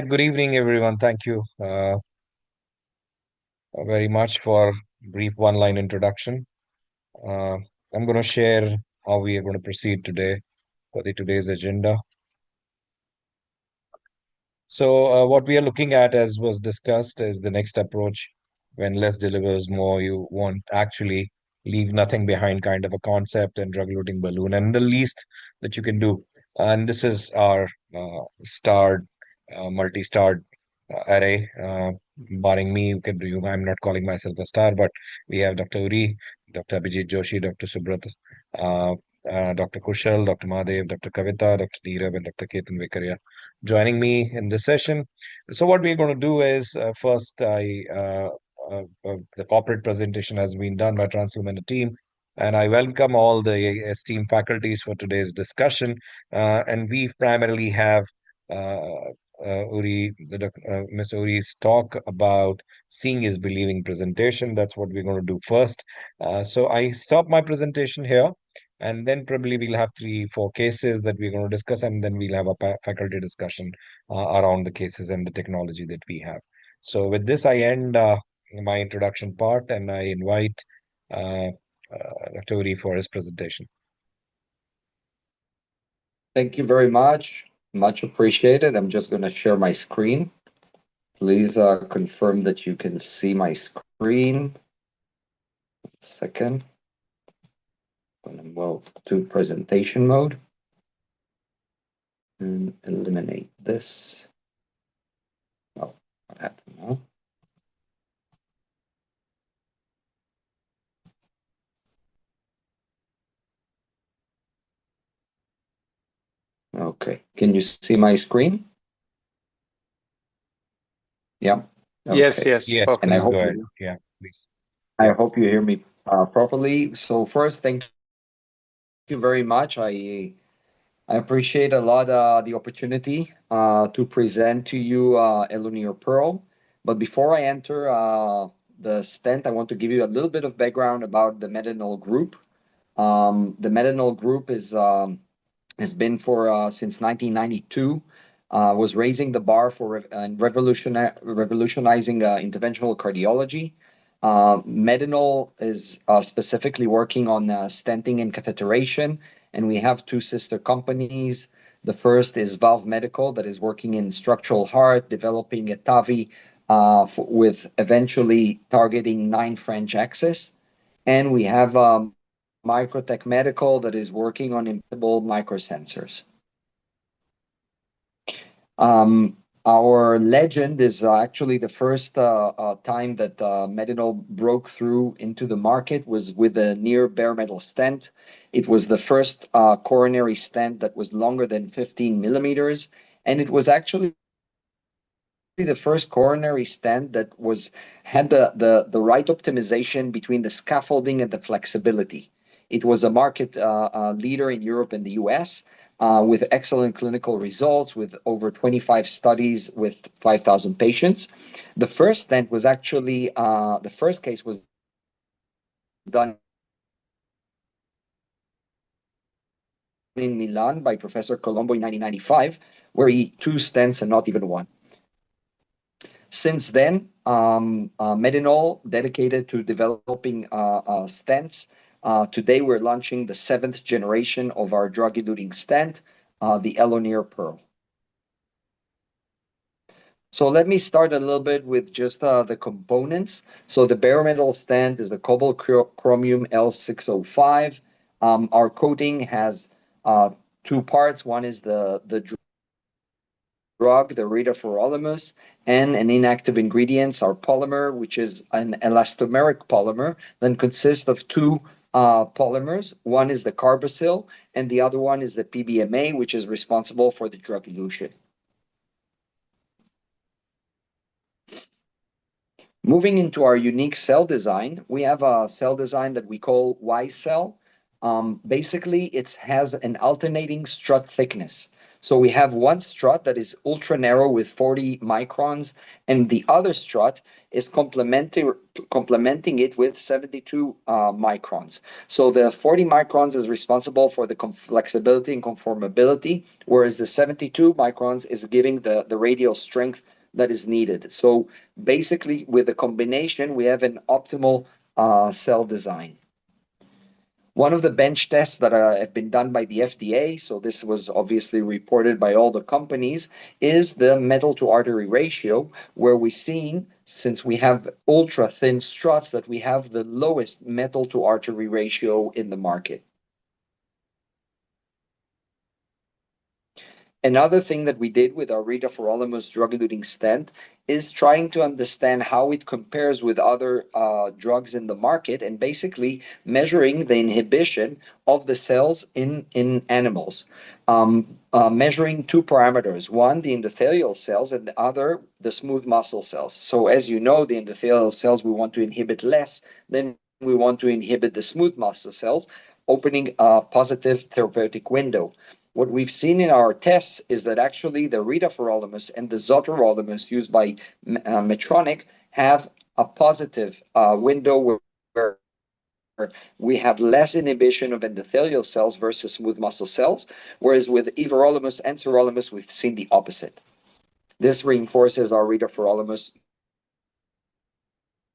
Good evening, everyone. Thank you very much for brief one-line introduction. Uh, I'm going to share how we are going to proceed today for today's agenda. So, what we are looking at, as was discussed, is the next approach. When less delivers more, you want actually leave nothing behind kind of a concept and drug-loading balloon, and the least that you can do. And this is our starred, multi-starred array. Barring me, you can do. I'm not calling myself a star, but we have Dr. Uri, Dr. Abhijit Joshi, Dr. Subrat, uh, Dr. Kushal, Dr. Mahadev, Dr. Kavita, Dr. Neerav, and Dr. Ketan Vekaria joining me in this session. So what we're going to do is first, the corporate presentation has been done by Transhuman team, and I welcome all the esteemed faculties for today's discussion. And we primarily have Mr. Uri's talk about seeing is believing presentation. That's what we're going to do first. So I stop my presentation here. And then probably we'll have three, four cases that we're going to discuss, and then we'll have a faculty discussion around the cases and the technology that we have. So with this, I end my introduction part, and I invite uh, Dr. Uri for his presentation. Thank you very much. Much appreciated. I'm just going to share my screen. Please confirm that you can see my screen. Second. I'm going to move to presentation mode and eliminate this. Oh, what happened now? Okay. Can you see my screen? Yeah. Yes, Okay. yes, Yes, And I please perfectly. hope go ahead. Yeah, please. I Yeah. hope you hear me properly. So first, thank you very much. I appreciate a lot the opportunity to present to you Elunir Pearl. But before I enter the stent, I want to give you a little bit of background about the Medinol Group. The Medinol Group has been for since 1992. Was raising the bar for revolutionizing interventional cardiology. Medinol is specifically working on stenting and catheterization, and we have two sister companies. The first is Valve Medical, that is working in structural heart, developing a TAVI with eventually targeting 9 French axis. And we have Microtech Medical that is working on implantable microsensors. Our legend is actually the first time that Medinol broke through into the market was with a near bare metal stent. It was the first coronary stent that was longer than 15 millimeters, and it was actually the first coronary stent that had the right optimization between the scaffolding and the flexibility. It was a market leader in Europe and the US with excellent clinical results, with over 25 studies with 5,000 patients. The first stent was actually, the first case was done in Milan by Professor Colombo in 1995, where he two stents and not even one. Since then, Medinol dedicated to developing stents. Today, we're launching the 7th generation of our drug-eluting stent, the Elunir Pearl. So let me start a little bit with just the components. So the bare metal stent is the cobalt chromium L605. Our coating has two parts. One is the drug, the retafurolimus, and an inactive ingredients, our polymer, which is an elastomeric polymer, then consists of two polymers. One is the carboxyl, and the other one is the PBMA, which is responsible for the drug elution. Moving into our unique cell design, we have a cell design that we call Y cell. Basically, it has an alternating strut thickness. So we have one strut that is ultra narrow with 40 microns, and the other strut is complementing it with 72 microns. So the 40 microns is responsible for the flexibility and conformability, whereas the 72 microns is giving the radial strength that is needed. So basically, with the combination, we have an optimal cell design. One of the bench tests that have been done by the FDA, so this was obviously reported by all the companies, is the metal to artery ratio, where we've seen, since we have ultra thin struts, that we have the lowest metal to artery ratio in the market. Another thing that we did with our retafurolumos drug-eluting stent is trying to understand how it compares with other drugs in the market, and basically measuring the inhibition of the cells in animals. Measuring two parameters, one, the endothelial cells, and the other, the smooth muscle cells. So as you know, the endothelial cells we want to inhibit less than we want to inhibit the smooth muscle cells, opening a positive therapeutic window. What we've seen in our tests is that actually the retafurolumos and the zotorolumos used by Medtronic have a positive window where we have less inhibition of endothelial cells versus smooth muscle cells, whereas with everolimus and sirolimus, we've seen the opposite. This reinforces our retafurolumos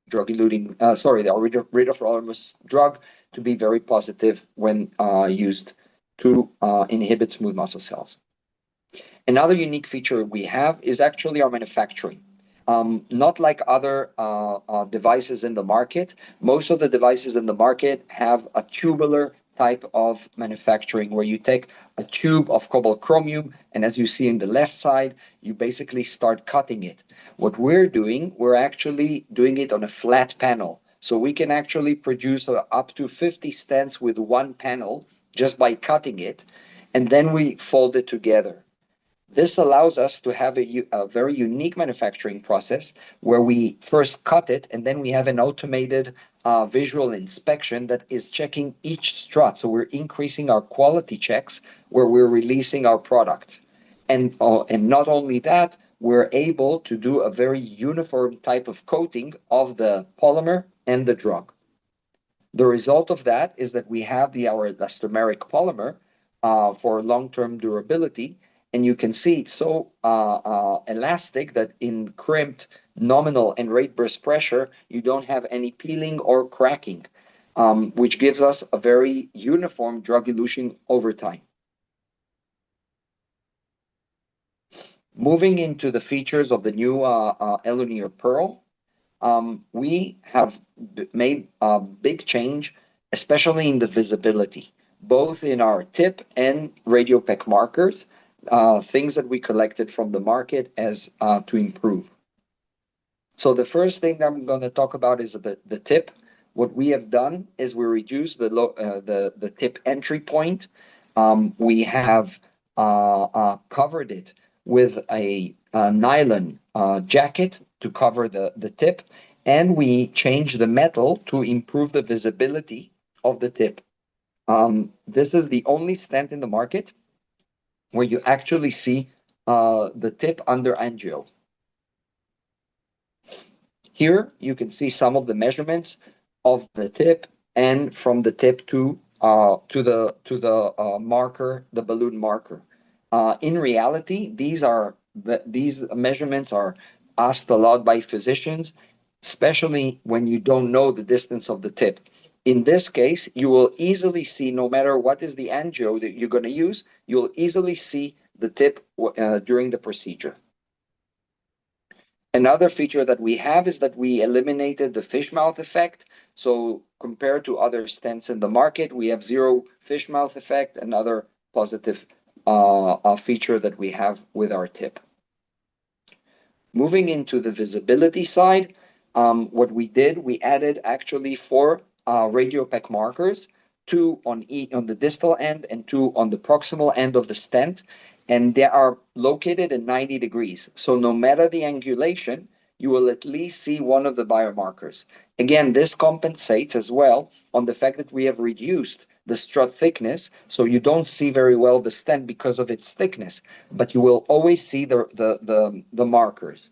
drug-eluting, the retafurolumos drug to be very positive when used to inhibit smooth muscle cells. Another unique feature we have is actually our manufacturing. Not like other devices in the market, most of the devices in the market have a tubular type of manufacturing where you take a tube of cobalt chromium, and as you see in the left side, you basically start cutting it. What we're doing, we're actually doing it on a flat panel. So we can actually produce up to 50 stents with one panel just by cutting it, and then we fold it together. This allows us to have a very unique manufacturing process where we first cut it, and then we have an automated visual inspection that is checking each strut. So we're increasing our quality checks where we're releasing our product. And not only that, we're able to do a very uniform type of coating of the polymer and the drug. The result of that is that we have our elastomeric polymer for long-term durability, and you can see it's so elastic that in crimped nominal and rate burst pressure, you don't have any peeling or cracking, which gives us a very uniform drug elution over time. Moving into the features of the new Eluneer Pearl, we have made a big change, especially in the visibility, both in our tip and radiopec markers, things that we collected from the market as to improve. So the first thing that I'm going to talk about is the tip. What we have done is we reduced the tip entry point. We have covered it with a nylon jacket to cover the tip, and we changed the metal to improve the visibility of the tip. This is the only stent in the market where you actually see the tip under angio. Here you can see some of the measurements of the tip, and from the tip to the marker, the balloon marker. In reality, these measurements are asked a lot by physicians, especially when you don't know the distance of the tip. In this case, you will easily see, no matter what is the angio that you're going to use, you'll easily see the tip during the procedure. Another feature that we have is that we eliminated the fish mouth effect. So compared to other stents in the market, we have zero fish mouth effect, another positive feature that we have with our tip. Moving into the visibility side, what we did, we added actually 4 radiopec markers, 2 on the distal end and 2 on the proximal end of the stent, and they are located at 90 degrees. So no matter the angulation, you will at least see one of the biomarkers. Again, this compensates as well on the fact that we have reduced the strut thickness, so you don't see very well the stent because of its thickness, but you will always see the markers.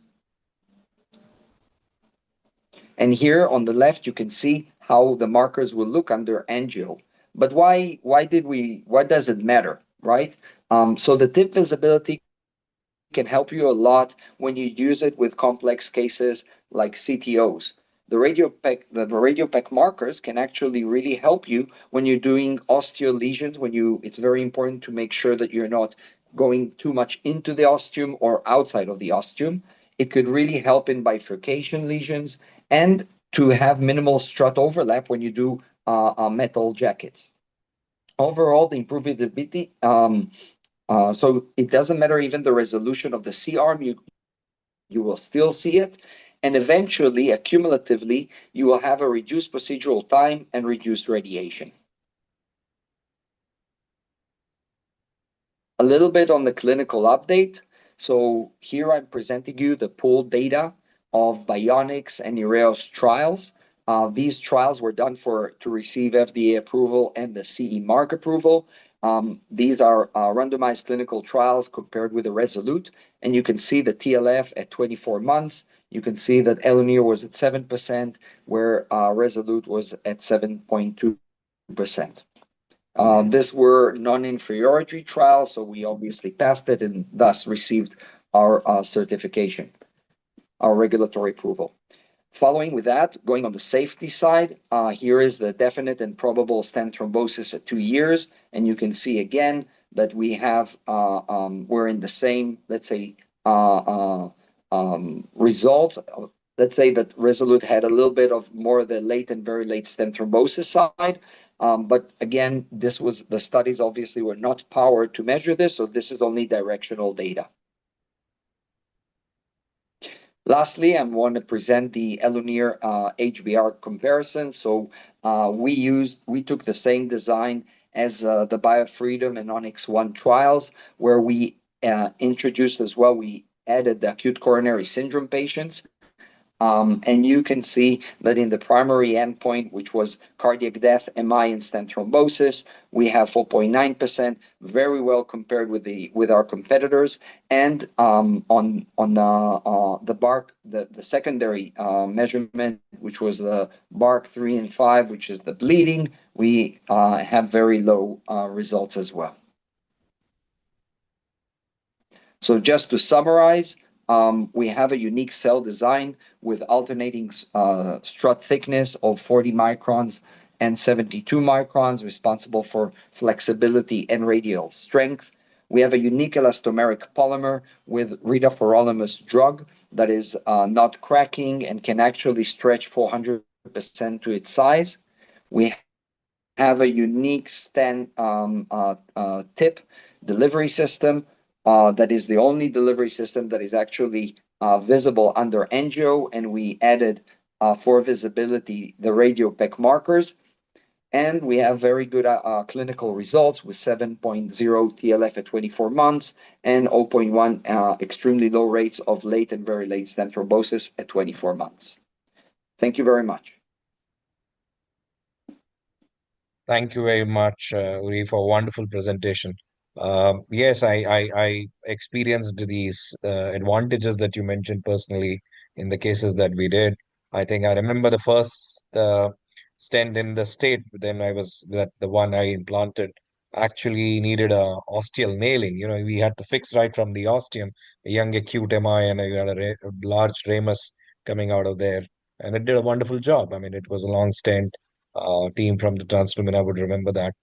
And here on the left, you can see how the markers will look under angio. But why does it matter, right? So the tip visibility can help you a lot when you use it with complex cases like CTOs. The radiopec markers can actually really help you when you're doing osteo lesions. It's very important to make sure that you're not going too much into the ostium or outside of the ostium. It could really help in bifurcation lesions and to have minimal strut overlap when you do metal jackets. Overall, the improvability, so it doesn't matter even the resolution of the C-arm, you will still see it. And eventually, accumulatively, you will have a reduced procedural time and reduced radiation. A little bit on the clinical update. So here I'm presenting you the pooled data of Bionics and Ureos trials. These trials were done to receive FDA approval and the CE mark approval. These are randomized clinical trials compared with the Resolute, and you can see the TLF at 24 months. You can see that Elinir was at 7%, where Resolute was at 7.2%. These were non-inferiority trials, so we obviously passed it and thus received our certification, our regulatory approval. Following with that, going on the safety side, here is the definite and probable stent thrombosis at 2 years, and you can see again that we're in the same, let's say, result. Let's say that Resolute had a little bit of more of the late and very late stent thrombosis side, but again, the studies obviously were not powered to measure this, so this is only directional data. Lastly, I want to present the Elinir HBR comparison. So we took the same design as the BioFreedom and Onyx One trials, where we introduced as well, we added the acute coronary syndrome patients. And you can see that in the primary endpoint, which was cardiac death, MI, and stent thrombosis, we have 4.9%, very well compared with our competitors. And on the BARC, the secondary measurement, which was the BARC 3 and 5, which is the bleeding, we have very low results as well. So just to summarize, we have a unique cell design with alternating strut thickness of 40 microns and 72 microns, responsible for flexibility and radial strength. We have a unique elastomeric polymer with retiforolimus drug that is not cracking and can actually stretch 400% to its size. We have a unique stent tip delivery system that is the only delivery system that is actually visible under angio, and we added for visibility the radiopec markers. And we have very good clinical results with 7.0 TLF at 24 months and 0.1 extremely low rates of late and very late stent thrombosis at 24 months. Thank you very much. Thank you very much, Uri, for a wonderful presentation. Yes, I experienced these advantages that you mentioned personally in the cases that we did. I think I remember the first stent in the state, then the one I implanted actually needed a ostial nailing. You know, we had to fix right from the ostium, a young acute MI, and you had a large ramus coming out of there. And it did a wonderful job. I mean, it was a long stent. Team from the Translumina would remember that,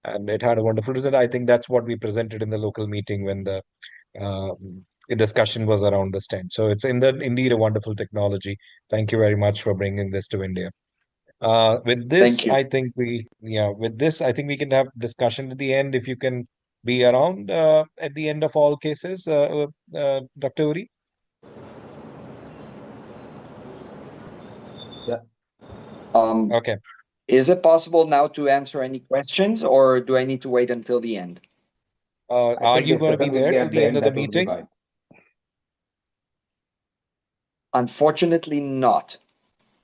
and it had a wonderful result. I think that's what we presented in the local meeting when uh, the discussion was around the stent. So it's indeed a wonderful technology. Thank you very much for bringing this to India. With this, Thank you. I think I think we can have discussion at the end if you can be around at the end of all cases, Dr. Uri. Yeah. Um, Okay. Is it possible now to answer any questions, or do I need to wait until the end? I Are think you if going to be Stefan will there be till at the the end end, of the that would be meeting? fine. Unfortunately, not.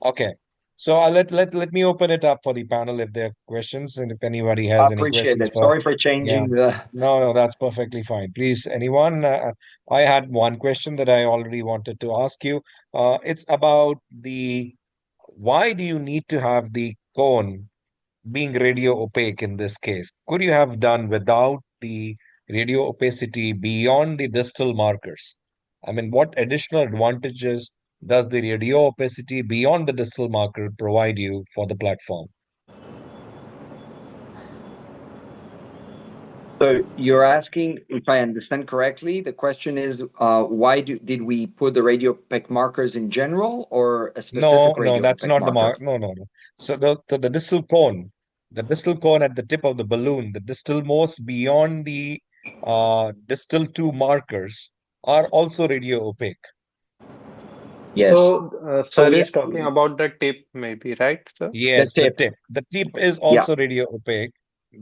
Okay. So let me open it up for the panel if there are questions, and if anybody I has any appreciate questions that. for, Sorry for yeah. changing the. No, no, that's perfectly fine. Please, anyone? I had one question that I already wanted to ask you. It's about the why do you need to have the cone being radio opaque in this case? Could you have done without the radio opacity beyond the distal markers? I mean, what additional advantages does the radio opacity beyond the distal marker provide you for the platform? So you're asking, if I understand correctly, the question is, why did we put the radio peg markers in general or a No, specific no, radio that's peg not the marker? mark. No, no, no. So the distal cone at the tip of the balloon, the distal most beyond the distal two markers are also radio opaque. Yes. So, So sir we is talking about the tip, maybe, right, sir? the Yes, the tip. tip. The tip is Yeah. also radio opaque.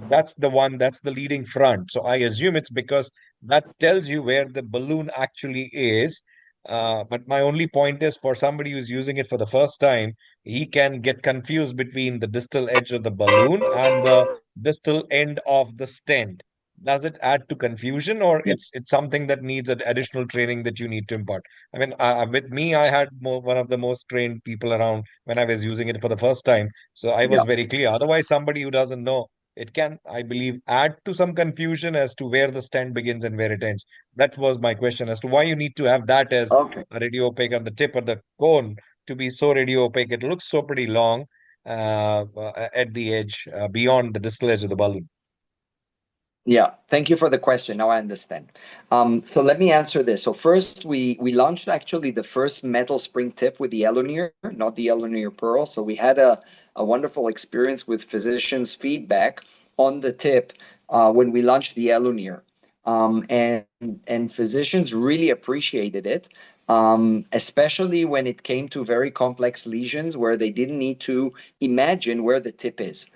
That's the one, that's the leading front. So I assume it's because that tells you where the balloon actually is. But my only point is for somebody who's using it for the first time, he can get confused between the distal edge of the balloon and the distal end of the stent. Does it add to confusion, or Yeah. it's something that needs an additional training that you need to impart? I mean, with me, I had one of the most trained people around when I was using it for the first time. So I was Yeah. very clear. Otherwise, somebody who doesn't know, it can, I believe, add to some confusion as to where the stand begins and where it ends. That was my question as to why you need to have that as Okay. a radio opaque on the tip of the cone to be so radio opaque. It looks so pretty long at the edge, beyond the distal edge of the balloon. Yeah, thank you for the question. Now I understand. So let me answer this. So first, we launched actually the first metal spring tip with the Eloneer, not the Eloneer Pearl. So we had a wonderful experience with physicians' feedback on the tip when we launched the Eloneer, and physicians really appreciated it, especially when it came to very complex lesions where they didn't need to imagine where the tip is.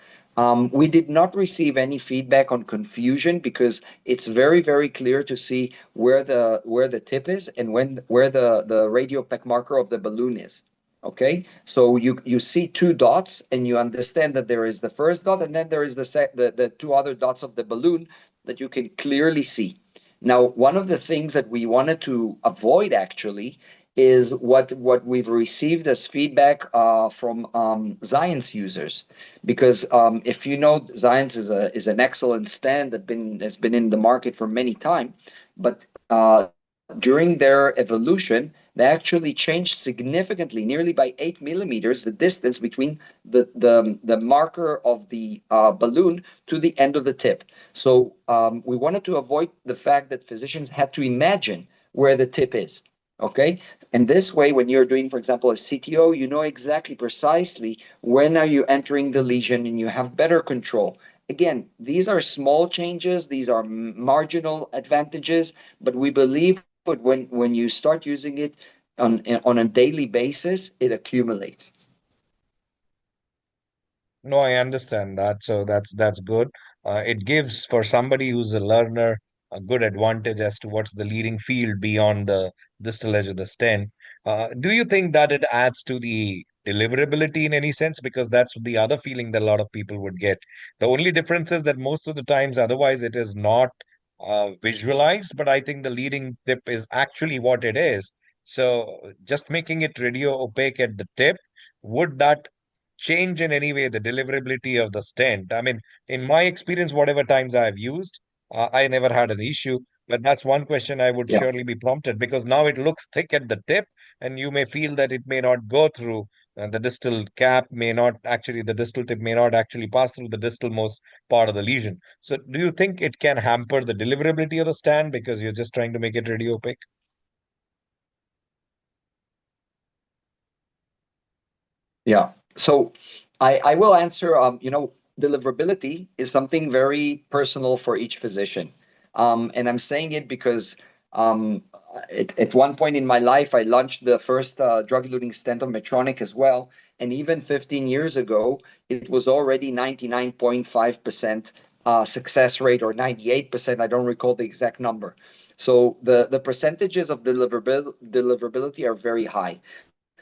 We did not receive any feedback on confusion because it's very, very clear to see where the tip is and where the radio peck marker of the balloon is. Okay, so you see two dots and you understand that there is the first dot and then there is the two other dots of the balloon that you can clearly see. Now, one of the things that we wanted to avoid actually is what we've received as feedback from Xience users, because if you know, Xience is an excellent stand that has been in the market for many time, but during their evolution, they actually changed significantly, nearly by 8 millimeters, the distance between the marker of the balloon to the end of the tip. So we wanted to avoid the fact that physicians had to imagine where the tip is. Okay, and this way, when you're doing, for example, a CTO, you know exactly precisely when are you entering the lesion, and you have better control. Again, these are small changes, these are marginal advantages, but we believe that when you start using it on a daily basis, it accumulates. No, I understand that. So that's good. It gives for somebody who's a learner a good advantage as to what's the leading field beyond the distal edge of the stent. Do you think that it adds to the deliverability in any sense? Because that's the other feeling that a lot of people would get. The only difference is that most of the times, otherwise, it is not visualized, but I think the leading tip is actually what it is. So just making it radio opaque at the tip, would that change in any way the deliverability of the stent? I mean, in my experience, whatever times I've used, I never had an issue. But that's one question I would Yeah. surely be prompted because now it looks thick at the tip, and you may feel that it may not go through the distal cap, may not actually, the distal tip may not actually pass through the distal most part of the lesion. So, do you think it can hamper the deliverability of the stand because you're just trying to make it radio opaque? Yeah. So I will answer, deliverability is something very personal for each physician. And I'm saying it because at one point in my life, I launched the first drug-eluting stent of Medtronic as well. And even 15 years ago, it was already 99.5% success rate, or 98%. I don't recall the exact number. So the percentages of deliverability are very high.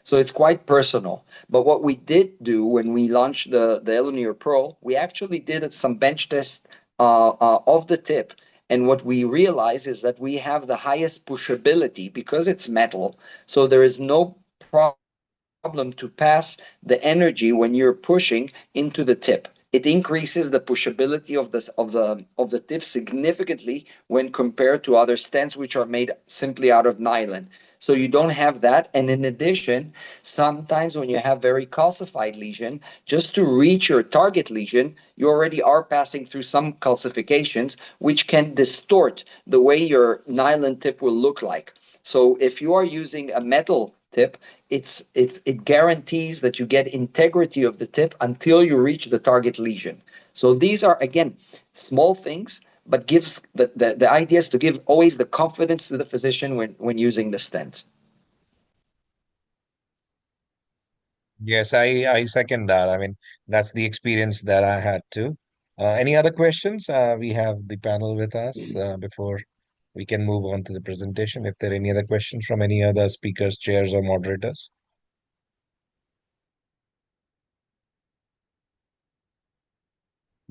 So it's quite personal. But what we did do when we launched the Eluneer Pro, we actually did some bench tests of the tip. And what we realize is that we have the highest pushability because it's metal. So there is no problem to pass the energy when you're pushing into the tip. It increases the pushability of the tip significantly when compared to other stents which are made simply out of nylon. So you don't have that. And in addition, sometimes when you have very calcified lesion, just to reach your target lesion, you already are passing through some calcifications, which can distort the way your nylon tip will look like. So if you are using a metal tip, it guarantees that you get integrity of the tip until you reach the target lesion. So these are again small things, but gives the idea is to give always the confidence to the physician when using the stent. Yes, I second that. I mean, that's the experience that I had too. Any other questions? We have the panel with us before we can move on to the presentation. If there are any other questions from any other speakers, chairs, or moderators.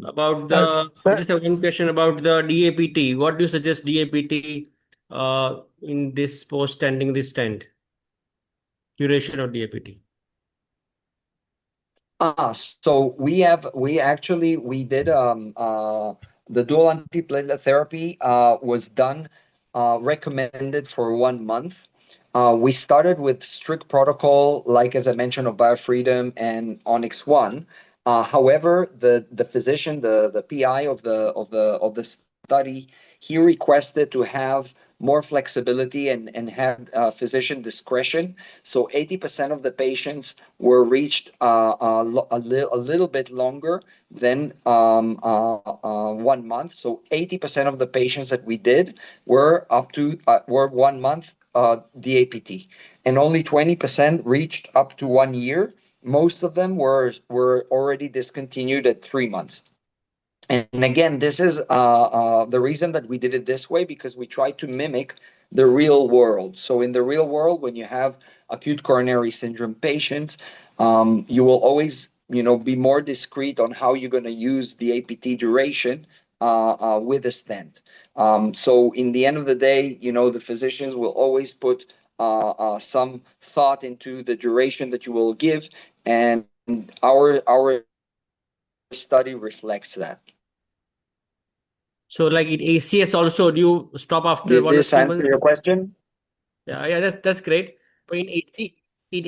About I Sir, just have one question about the DAPT. What do you suggest DAPT in this post standing this stand? Duration of DAPT. So we did the dual antiplatelet therapy was done recommended for 1 month. We started with strict protocol, like as I mentioned, of Biofreedom and Onyx One. However, the physician, the PI of the study, he requested to have more flexibility and have physician discretion. So 80% of the patients were reached a little bit longer than 1 month. So 80% of the patients that we did were up to were 1 month DAPT, and only 20% reached up to 1 year. Most of them were already discontinued at 3 months. And again, this is the reason that we did it this way, because we try to mimic the real world. So in the real world, when you have acute coronary syndrome patients, you will always, be more discreet on how you're going to use the APT duration with a stent. So in the end of the day, the physicians will always put some thought into the duration that you will give, and our study reflects that. So like in ACS also, do you stop after Did 1 or this 3 answer your months? question? Yeah, that's great. But in AC,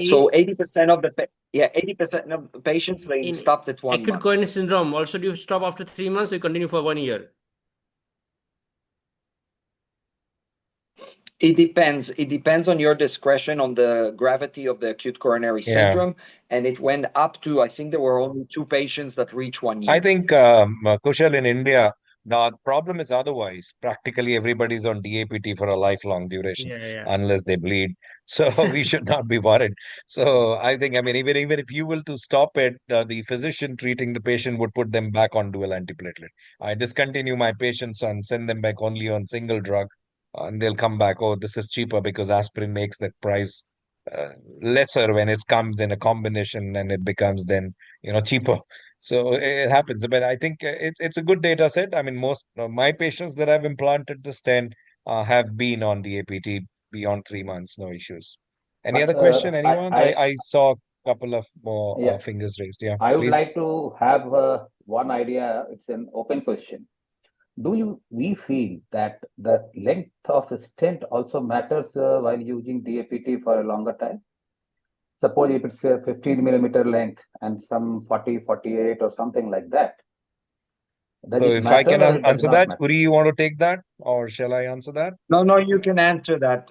So 80% of the 80% of the patients, they in stopped at one acute month. coronary syndrome, also do you stop after 3 months or you continue for 1 year? It depends. It depends on your discretion on the gravity of the acute coronary Yeah. syndrome, and it went up to, I think there were only 2 patients that reached 1 year. I think, Kushal, in India, the problem is otherwise. Practically everybody's on DAPT for a lifelong duration, Yeah. unless they bleed. So we should not be worried. So I think, I mean, even if you will to stop it, the physician treating the patient would put them back on dual antiplatelet. I discontinue my patients and send them back only on single drug, and they'll come back. Oh, this is cheaper because aspirin makes the price uh, lesser when it comes in a combination, and it becomes then cheaper. So it happens, but I think it's a good data set. I mean, most of my patients that I've implanted the stent have been on the APT beyond 3 months, no issues. Any but other question, anyone? I saw a couple of more yeah, fingers raised. Yeah, I would please. like to have one idea. It's an open question. We feel that the length of a stent also matters while using DAPT for a longer time? Suppose if it's a 15 millimeter length and some 40, 48 or something like that, does So it if I matter can or it does answer not that, matter? Uri, you want to take that, or shall I answer that? No, you can answer that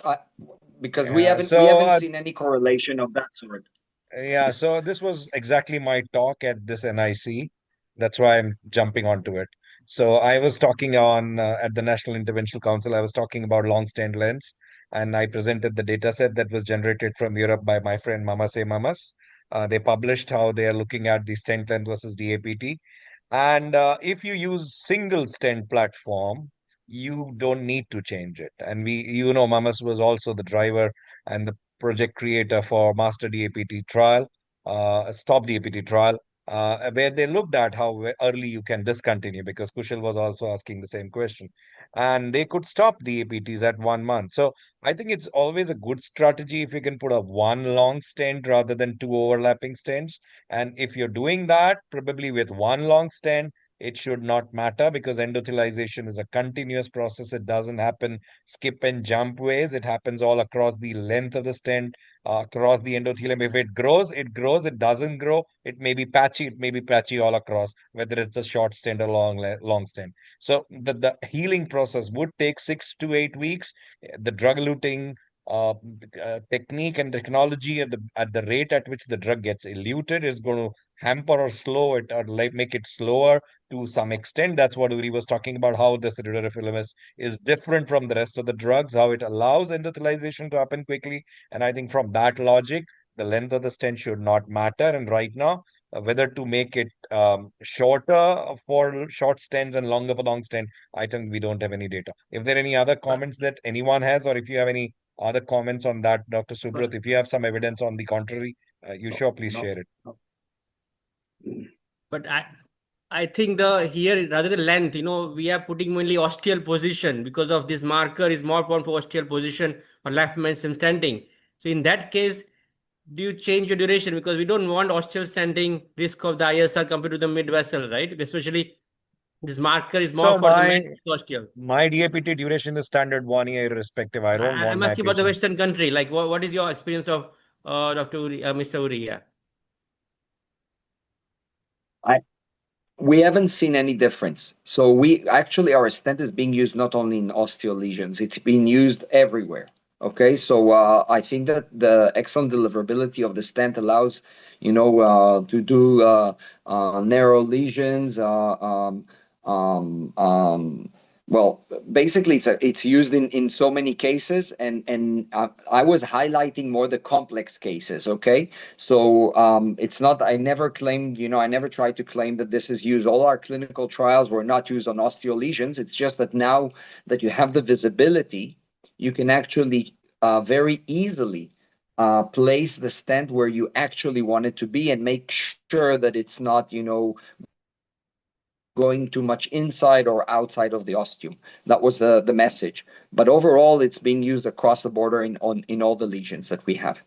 because we Yeah. haven't we So haven't seen any correlation of that sort. yeah, so this was exactly my talk at this NIC. That's why I'm jumping onto it. So I was talking on at the National Interventional Council. I was talking about long stand lengths, and I presented the data set that was generated from Europe by my friend Mamase Mamas. They published how they are looking at the stent length versus DAPT. And if you use single stent platform, you don't need to change it. And Mamas was also the driver and the project creator for Master DAPT trial, Stop DAPT trial, where they looked at how early you can discontinue, because Kushal was also asking the same question. And they could stop DAPTs at 1 month. So I think it's always a good strategy if you can put a one long stent rather than two overlapping stents. And if you're doing that, probably with one long stent, it should not matter, because endothelialization is a continuous process. It doesn't happen skip and jump ways. It happens all across the length of the stent, across the endothelium. If it grows, it grows. It doesn't grow, it may be patchy. It may be patchy all across, whether it's a short stent or long stent. So the healing process would take 6 to 8 weeks. The drug-eluting technique and technology at the rate at which the drug gets eluted is going to hamper or slow it, or like make it slower to some extent. That's what Uri was talking about, how the sildenafil is different from the rest of the drugs, how it allows endothelialization to happen quickly. And I think from that logic, the length of the stent should not matter. And right now, whether to make it shorter for short stents and longer for long stent, I think we don't have any data. If there are any other comments that anyone has, or if you have any other comments on that, Dr. Subrat, if you have some evidence on the contrary, you sure please share it. But I think the here rather than length, we are putting mainly osteal position, because of this marker is more important for osteal position or left mainstem stenting. So in that case, do you change your duration? Because we don't want osteal stenting risk of the ISR compared to the mid vessel, right? Especially this marker is more So for the main osteal. my DAPT duration is standard 1 year irrespective. I don't want I'm my asking about the patients. Western country. Like, what is your experience of Dr. Uri, Mr. Uri? Yeah. We haven't seen any difference. So we actually, our stent is being used not only in osteo lesions, it's being used everywhere. Okay, so I think that the excellent deliverability of the stent allows, to do narrow lesions, well, basically it's used in so many cases, and I was highlighting more the complex cases. Okay, so it's not, I never claimed, I never tried to claim that this is used. All our clinical trials were not used on osteo lesions. It's just that now that you have the visibility, you can actually very easily place the stent where you actually want it to be, and make sure that it's not, going too much inside or outside of the ostium. That was the message. But overall, it's being used across the border in all the lesions that we have.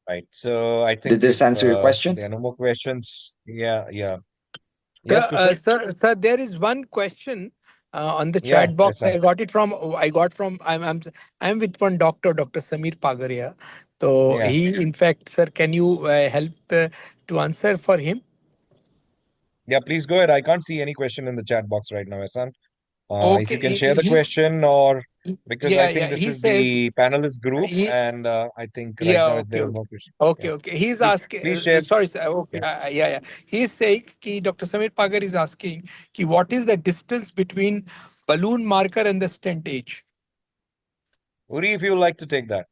Right. So I Did think this if answer your question? there are no more questions, yeah. Yes, Sir, Kushal? sir, there is one question on the Yeah, chat box. Ehsan. I'm with one doctor, Dr. Samir Pagaria. So Yeah. he, in fact, sir, can you help to answer for him? Yeah, please go ahead. I can't see any question in the chat box right now, Ehsan. If Okay, you can share the question, or because I think this he is says, the panelist group, he, and I think right yeah, now okay, there are okay. no questions. Okay, Yeah. okay. He's Please, asking, please share. sorry, sir. Okay, Yeah. yeah. He's saying, Dr. Samir Pagar is asking, what is the distance between balloon marker and the stent age? Uri, if you would like to take that.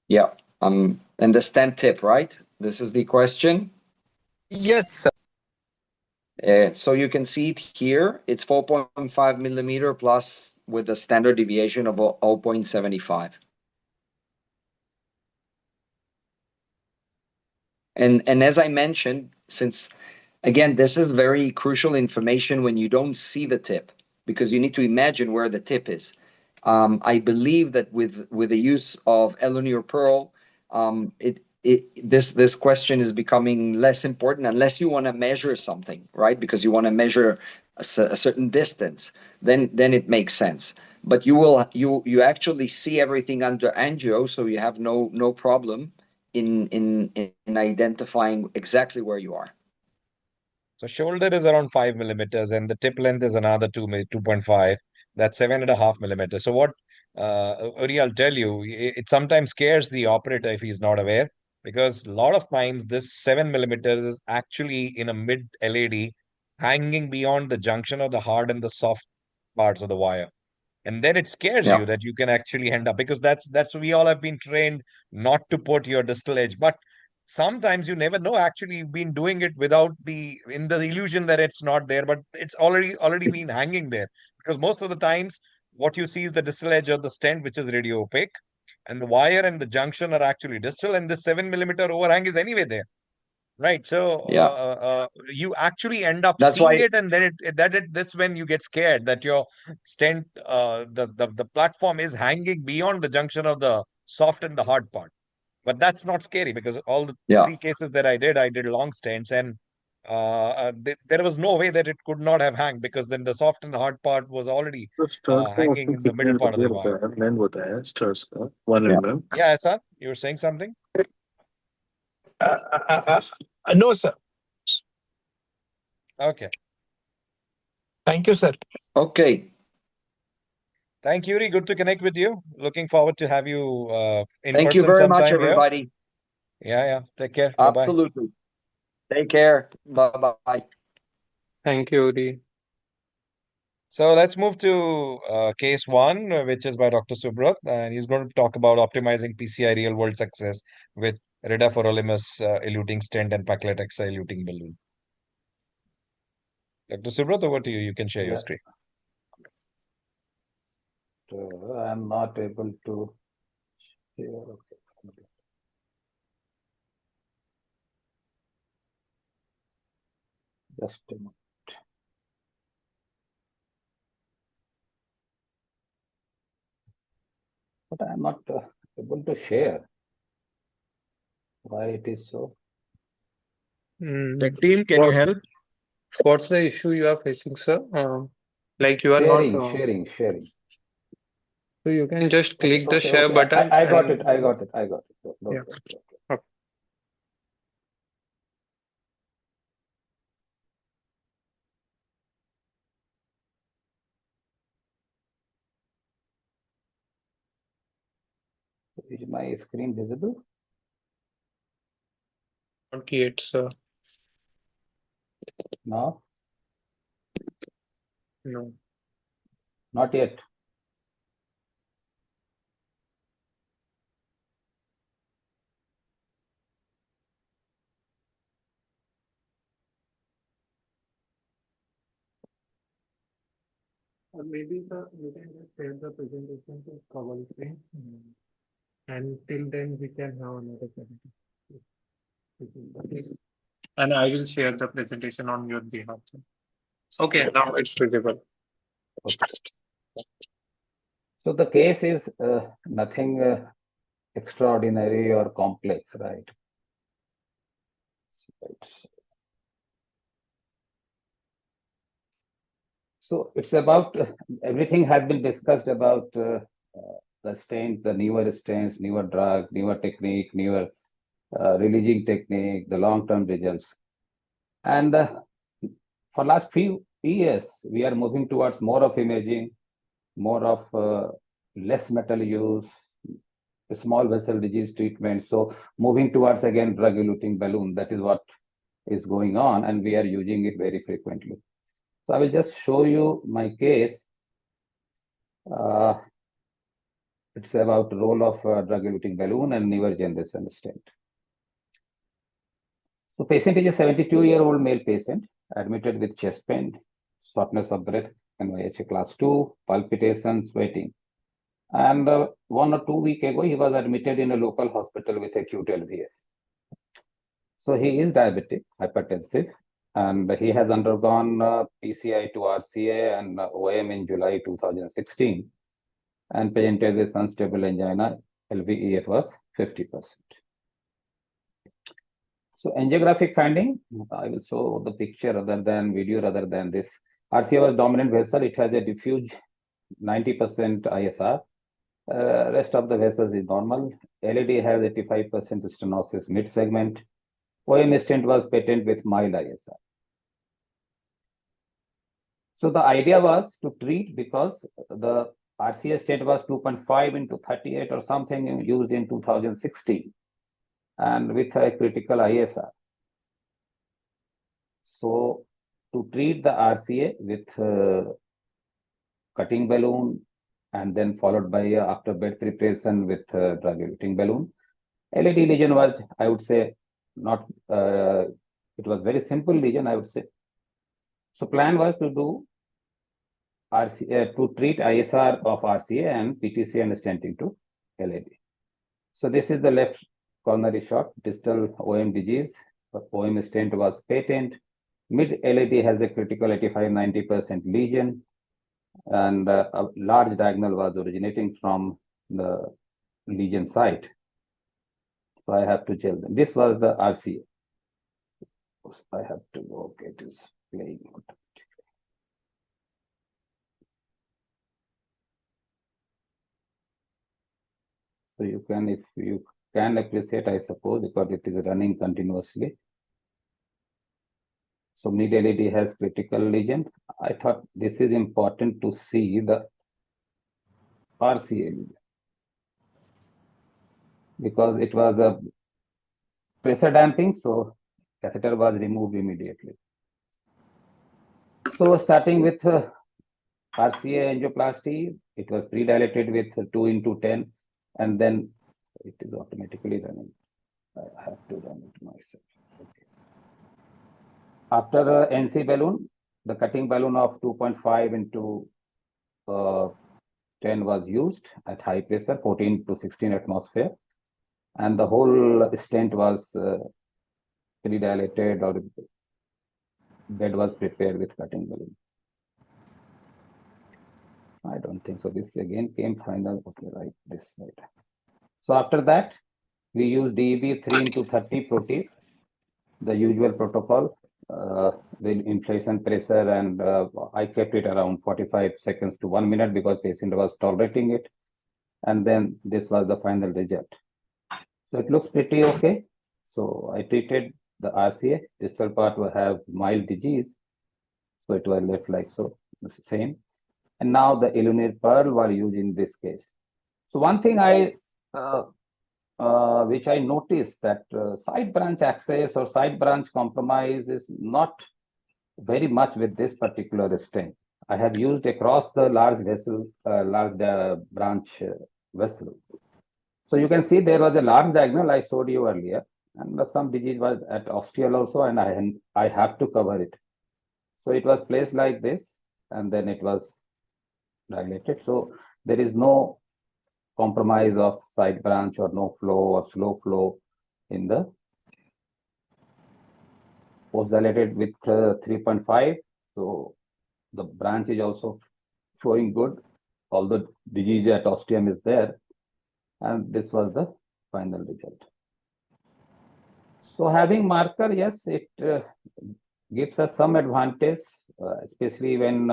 Yeah. And the stent tip, right? This is the question. Yes, sir. So you can see it here. It's 4.5 millimeter plus with a standard deviation of 0.75. And as I mentioned, since again, this is very crucial information when you don't see the tip, because you need to imagine where the tip is. I believe that with the use of Elonier Pearl, this question is becoming less important unless you want to measure something, right? Because you want to measure a certain distance, then it makes sense. But you actually see everything under angio, so you have no problem in identifying exactly where you are. So shoulder is around 5 millimeters, and the tip length is another 2.5. That's 7.5 millimeters. So what, Uri, I'll tell you, it sometimes scares the operator if he's not aware, because a lot of times this 7 millimeters is actually in a mid LAD, hanging beyond the junction of the hard and the soft parts of the wire. And then it scares Yeah. you that you can actually end up, because that's we all have been trained not to put your distal edge. But sometimes you never know. Actually, you've been doing it without in the illusion that it's not there, but it's already been hanging there. Because most of the times what you see is the distal edge of the stent, which is radio opaque, and the wire and the junction are actually distal, and the 7 mm overhang is anyway there. Right. So you actually end up That's seeing why, it, and then that's when you get scared that your stent, the platform is hanging beyond the junction of the soft and the hard part. But that's not scary because all the yeah. 3 cases that I did long stents, and there was no way that it could not have hanged, because then the soft and the hard part was already तो start का hanging आपको in the कितने middle part of ये the wire. बताया length बताया stars का 1 Yeah. mm. Yeah, sir, you were saying something? No, sir. Okay. Thank you, sir. Okay. Thank you, Yuri. Good to connect with you. Looking forward to have you in Thank you person very much, sometime here. everybody. Yeah. Take care. Bye-bye. Absolutely. Take care. Bye-bye. Thank you, Uri. So let's move to case one, which is by Dr. Subrat, and he's going to talk about optimizing PCI real-world success with Ridaforolimus eluting stent and Paclitaxa eluting balloon. Dr. Subrat, over to you. You can share your screen. I'm not able to share. Okay. Just a moment. But I'm not able to share. Why it is so? Tech team, can you help? What's the issue you are facing, sir? Like you are not. Sharing. So you can just click the Okay, share button. I got and- it. I got it. Don't Yeah. worry. Okay. Is my screen visible? Not yet, sir. No, No. not yet. Or maybe you can just share the presentation to cover screen. And till then we can have another presentation. And I will share the presentation on your behalf. Okay, now it's visible. Okay. So the case is nothing extraordinary or complex, right? So it's about everything has been discussed about the stent, the newer stents, newer drug, newer technique, newer releasing technique, the long-term results. And for last few years, we are moving towards more of imaging, more of less metal use, small vessel disease treatment. So moving towards again drug-eluting balloon, that is what is going on, and we are using it very frequently. So I will just show you my case. It's about the role of drug-eluting balloon and newer generation stent. So patient is a 72-year-old male patient admitted with chest pain, shortness of breath, NYHA class 2, palpitation, sweating. And 1 or 2 weeks ago, he was admitted in a local hospital with acute LVF. So he is diabetic, hypertensive, and he has undergone PCI to RCA and OM in July 2016 and presented with unstable angina. LVEF was 50%. So angiographic finding, I will show the picture rather than video rather than this. RCA was dominant vessel. It has a diffuse 90% ISR. Rest of the vessels is normal. LED has 85% stenosis mid segment. OM stent was patent with mild ISR. So the idea was to treat because the RCA stent was 2.5 into 38 or something used in 2016 and with a critical ISR. So to treat the RCA with cutting balloon and then followed by after bed preparation with drug-eluting balloon. LED lesion was, I would say, not, it was very simple lesion, I would say. So plan was to do to treat ISR of RCA and PTCA and stenting to LAD. So this is the left coronary shot, distal OM disease. The OM stent was patent. Mid LAD has a critical 85-90% lesion, and a large diagonal was originating from the lesion site. So I have to gel them. This was the RCA. I have to go. Okay, it is playing automatically. So you can, if you can appreciate, I suppose, because it is running continuously. So mid LED has critical lesion. I thought this is important to see the RCA lesion, because it was a pressure damping, so catheter was removed immediately. So starting with RCA angioplasty, it was pre-dilated with 2x10, and then it is automatically running. I have to run it myself. Okay. After NC balloon, the cutting balloon of 2.5 into 10 was used at high pressure, 14 to 16 atmosphere, and the whole stent was pre-dilated, or bed was prepared with cutting balloon. I don't think so. This again came final. Okay, right, this side. So after that, we use DEB 3x30 protease, the usual protocol. The inflation pressure, and I kept it around 45 seconds to 1 minute because patient was tolerating it. And then this was the final result. So it looks pretty okay. So I treated the RCA. Distal part will have mild disease. So it was left like so, same. And now the Illuminate Pearl were used in this case. So one thing which I noticed, that side branch access or side branch compromise is not very much with this particular stent. I have used across the large vessel, large branch vessel. So you can see there was a large diagonal I showed you earlier, and some disease was at ostial also, and I have to cover it. So it was placed like this, and then it was dilated. So there is no compromise of side branch or no flow or slow flow in the post dilated with 3.5. So the branch is also showing good, although disease at ostium is there. And this was the final result. So having marker, yes, it gives us some advantage, especially when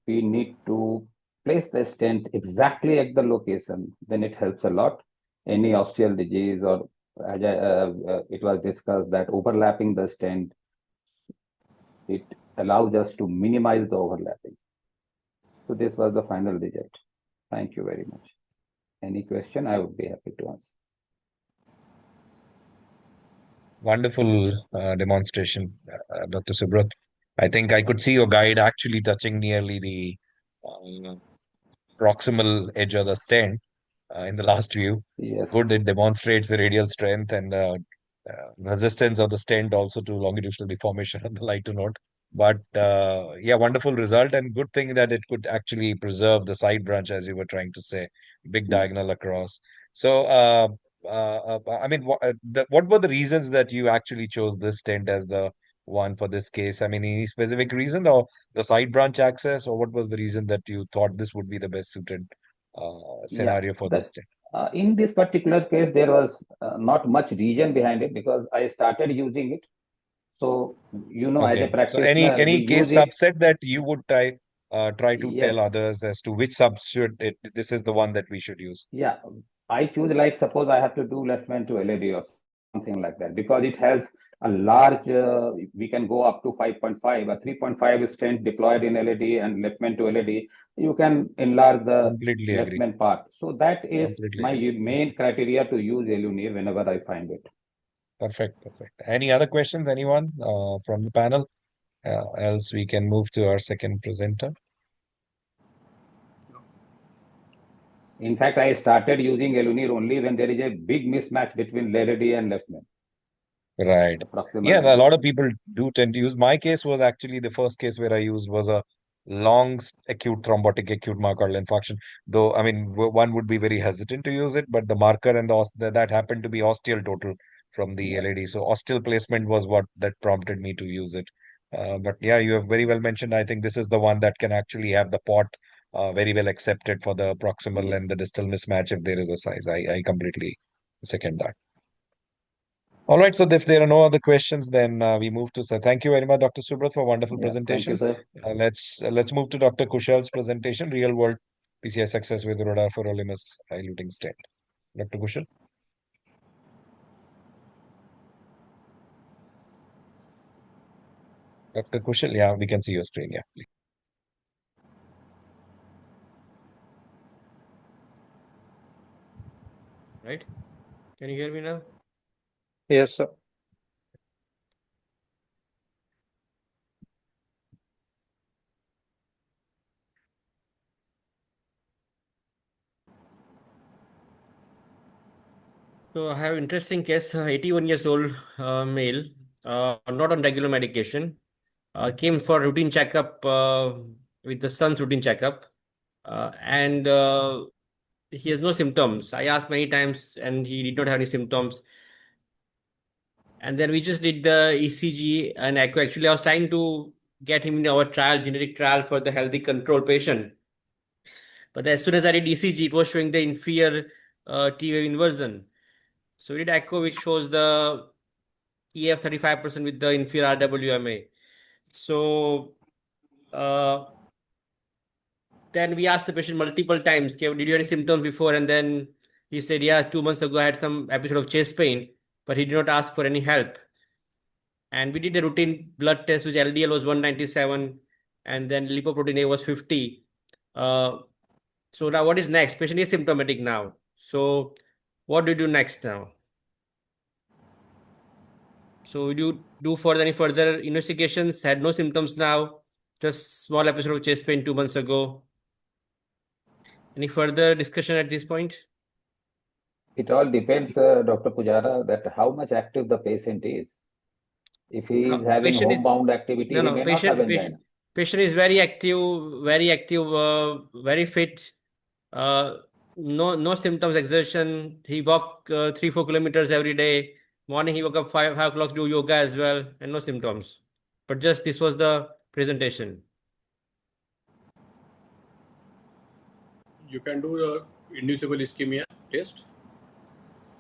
we need to place the stent exactly at the location. Then it helps a lot. Any ostial disease, or as it was discussed, that overlapping the stent, it allows us to minimize the overlapping. So this was the final result. Thank you very much. Any question, I would be happy to answer. Wonderful demonstration, Dr. Subrat. I think I could see your guide actually touching nearly the proximal edge of the stent in the last view. Yes. Good, it demonstrates the radial strength and the resistance of the stent also to longitudinal deformation on the lighter note. But yeah, wonderful result, and good thing that it could actually preserve the side branch, as you were trying to say, big diagonal across. So, I mean, what were the reasons that you actually chose this stent as the one for this case? I mean, any specific reason, or the side branch access, or what was the reason that you thought this would be the best suited scenario for this stent? In this particular case, there was not much reason behind it, because I started using it. So, you know, as a Okay. So practitioner, any we case use it. subset that you would try to Yes. tell others as to which sub should this is the one that we should use. Yeah, I choose, like, suppose I have to do left ventricle LED or something like that, because it has a large, we can go up to 5.5, a 3.5 stent deployed in LED and left ventricle LED, you can enlarge the Completely left agree. ventricle part. So that is Completely my agree. main criteria to use Illuminate whenever I find it. Perfect. Perfect. Any other questions, anyone from the panel? Else we can move to our second presenter. In fact, I started using Illuminate only when there is a big mismatch between LED and left ventricle. Right. The proximal Yeah, a LED. lot of people do tend to use. My case was actually the first case where I used was a acute thrombotic acute myocardial infarction. Though, I mean, one would be very hesitant to use it, but the marker and that happened to be ostial total from the Yeah. LAD. So ostial placement was what that prompted me to use it. But yeah, you have very well mentioned. I think this is the one that can actually have the pot very well accepted for the proximal and the distal mismatch if there is a size. I completely second that. All right, so if there are no other questions, then we move to. So thank you very much, Dr. Subrat, for wonderful Yeah. Thank you, presentation. sir. Let's move to Dr. Kushal's presentation, real world PCI success with rodafurolimus eluting stent. Dr. Kushal. Dr. Kushal, yeah, we can see your screen. Yeah, please. Right? Can you hear me now? Yes, sir. So I have interesting case, 81 years old male, not on regular medication, came for routine checkup with the son's routine checkup, and he has no symptoms. I asked many times, and he did not have any symptoms. And then we just did the ECG and echo. Actually, I was trying to get him in our trial, genetic trial for the healthy control patient. But as soon as I did ECG, it was showing the inferior T wave inversion. So we did echo, which shows the EF 35% with the inferior RWMA. So then we asked the patient multiple times, "Okay, did you have any symptoms before?" And then he said, "Yeah, 2 months ago I had some episode of chest pain," but he did not ask for any help. And we did a routine blood test, which LDL was 197, and then lipoprotein A was 50. So now what is next? Patient is symptomatic now. So what do you do next now? So would you do any further investigations? Had no symptoms now, just small episode of chest pain 2 months ago. Any further discussion at this point? It all depends, Dr. Pujara, that how much active the patient is. If he is having Patient is homebound activity, he no may not have angina. patient is very active, very fit. No symptoms, exertion. He walk 3-4 kilometers every day. Morning he woke up 5 o'clock, do yoga as well, and no symptoms. But just this was the presentation. You can do a inducible ischemia test.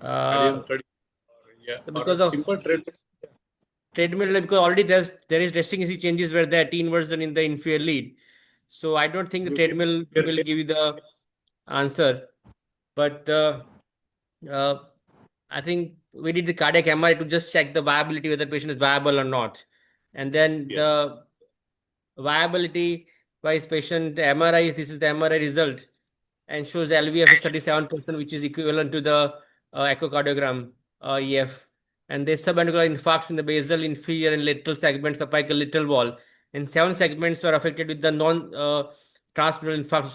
Uh, Yeah, because or of simple treadmill, because already there is resting AC changes where the T inversion in the inferior lead. So I don't think the treadmill will give you the answer. But I think we did the cardiac MRI to just check the viability, whether the patient is viable or not. And then the viability wise patient, the MRI, this is the MRI result, and shows the LVF is 37%, which is equivalent to the echocardiogram EF. And there's subendocular infarction in the basal, inferior, and lateral segments, apical lateral wall. And 7 segments were affected with the transmural infarction,